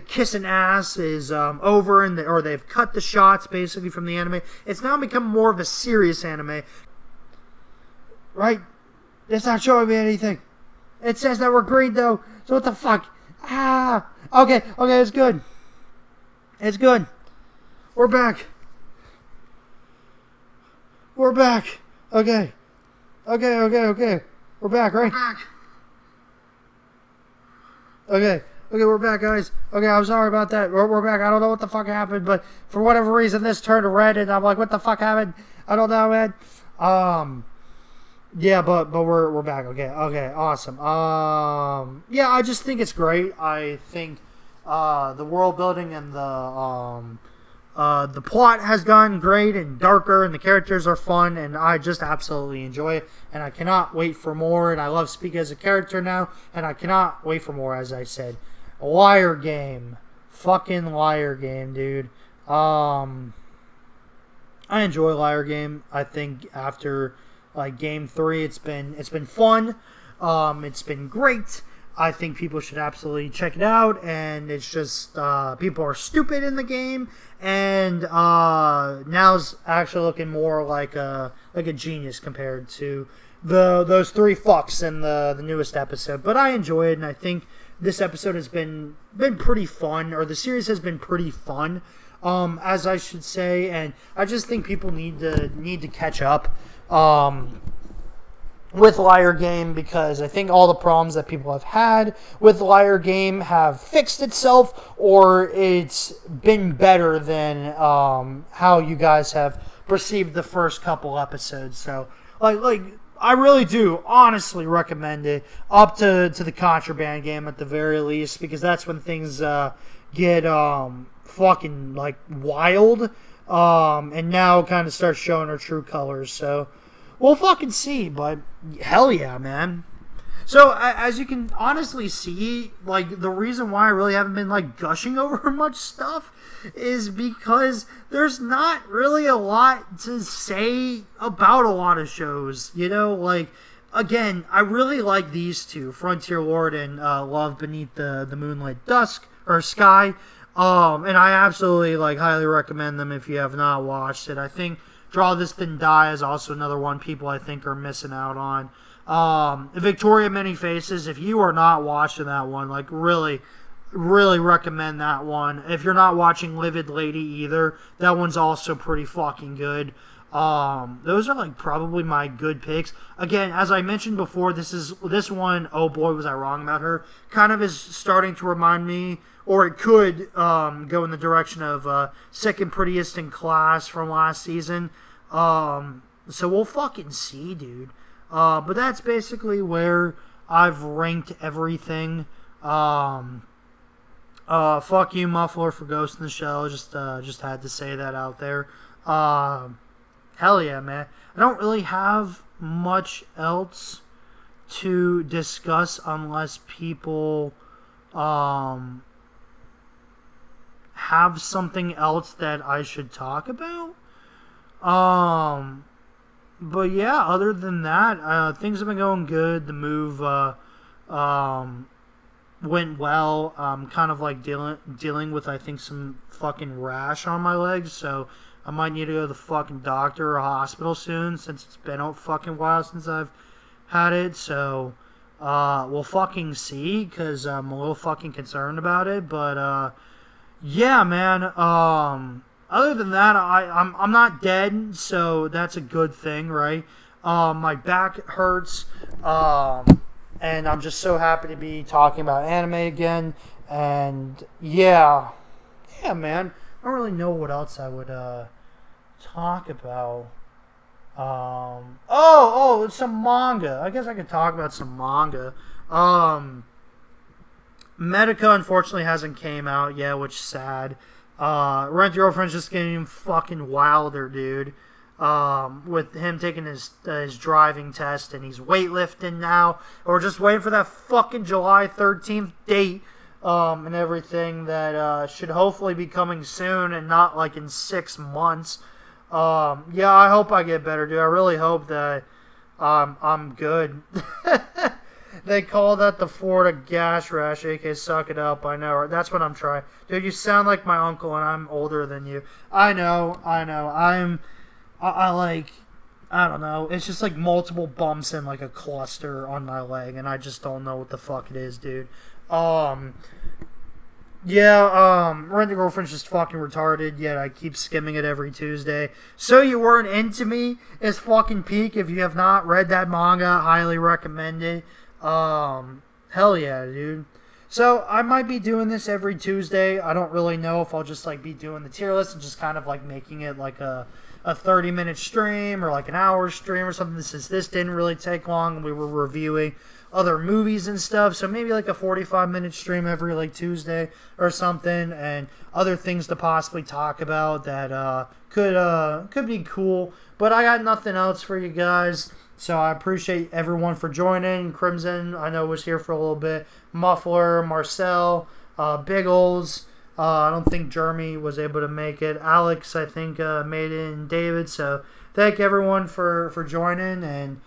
kissing ass is over, and or they've cut the shots, basically, from the anime, it's now become more of a serious anime. Right? It's not showing me anything. It says that we're green, though, so what the fuck? Okay, it's good. It's good. We're back. Okay. We're back, right? Okay, we're back, guys. Okay, I'm sorry about that. We're back. I don't know what the fuck happened, but for whatever reason, this turned red, and I'm like, what the fuck happened? I don't know, man. Yeah, but we're back. Okay, awesome. Yeah, I just think it's great. I think the world building and the plot has gotten great and darker, and the characters are fun, and I just absolutely enjoy it, and I cannot wait for more, and I love Speak as a character now, and I cannot wait for more, as I said. Liar Game. Fucking Liar Game, dude. I enjoy Liar Game. I think after like Game 3, it's been fun. It's been great. I think people should absolutely check it out, and it's just people are stupid in the game, and now's actually looking more like a genius compared to those three fucks in the newest episode. But I enjoy it, and I think this episode has been pretty fun, or the series has been pretty fun, as I should say, and I just think people need to catch up. With Liar Game, because I think all the problems that people have had with Liar Game have fixed itself, or it's been better than how you guys have perceived the first couple episodes. So, like I really do honestly recommend it up to the Contraband Game at the very least, because that's when things get fucking like wild, and now kind of start showing her true colors. So we'll fucking see, but hell yeah, man. So, as you can honestly see, like, the reason why I really haven't been, like, gushing over much stuff is because there's not really a lot to say about a lot of shows, you know? Like, again, I really like these two, Frontier Lord and Love Beneath the Moonlit Dusk, or Sky, and I absolutely, like, highly recommend them if you have not watched it. I think Draw This Then Die is also another one people I think are missing out on. Victoria Many Faces, if you are not watching that one, like really recommend that one. If you're not watching Livid Lady either, that one's also pretty fucking good. Those are like probably my good picks. Again, as I mentioned before, this one, oh boy was I wrong about her, kind of is starting to remind me or it could go in the direction of second prettiest in class from last season. So we'll fucking see, dude. But that's basically where I've ranked everything. Fuck you, Muffler, for Ghost in the Shell. Just had to say that out there. Hell yeah, man. I don't really have much else to discuss unless people have something else that I should talk about. But yeah, other than that, things have been going good. The move went well. Kind of like dealing with, I think, some fucking rash on my legs, so I might need to go to the fucking doctor or hospital soon, since it's been a fucking while since I've had it. So we'll fucking see, because I'm a little fucking concerned about it. But yeah, man. Other than that, I'm not dead, so that's a good thing, right? My back hurts, and I'm just so happy to be talking about anime again. And yeah, man. I don't really know what else I would talk about. It's some manga. I guess I could talk about some manga. Medica unfortunately hasn't came out yet, which is sad. Rent Your Girlfriend's just getting fucking wilder, dude. With him taking his driving test, and he's weightlifting now. We're just waiting for that fucking July 13th date, and everything that should hopefully be coming soon, and not like in 6 months. Yeah, I hope I get better, dude. I really hope that I'm good. They call that the Florida gas rash, aka suck it up. I know. That's what I'm trying. Dude, you sound like my uncle, and I'm older than you. I know. I don't know. It's just like multiple bumps and like a cluster on my leg, and I just don't know what the fuck it is, dude. Rent the Girlfriend's just fucking retarded, yet I keep skimming it every Tuesday. So You Weren't Into Me is fucking peak. If you have not read that manga, highly recommend it. Hell yeah, dude. So I might be doing this every Tuesday. I don't really know if I'll just like be doing the tier list and just kind of like making it like a 30-minute stream or like an hour stream or something. Since this didn't really take long, we were reviewing other movies and stuff, so maybe like a 45-minute stream every like Tuesday or something, and other things to possibly talk about that could be cool. But I got nothing else for you guys, so I appreciate everyone for joining. Crimson, I know, was here for a little bit. Muffler, Marcel, Biggles. I don't think Jeremy was able to make it. Alex, I think, made it, and David. So thank everyone for joining. And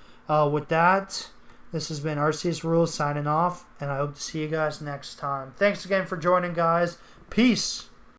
with that, this has been Arceus Rules signing off, and I hope to see you guys next time. Thanks again for joining, guys. Peace.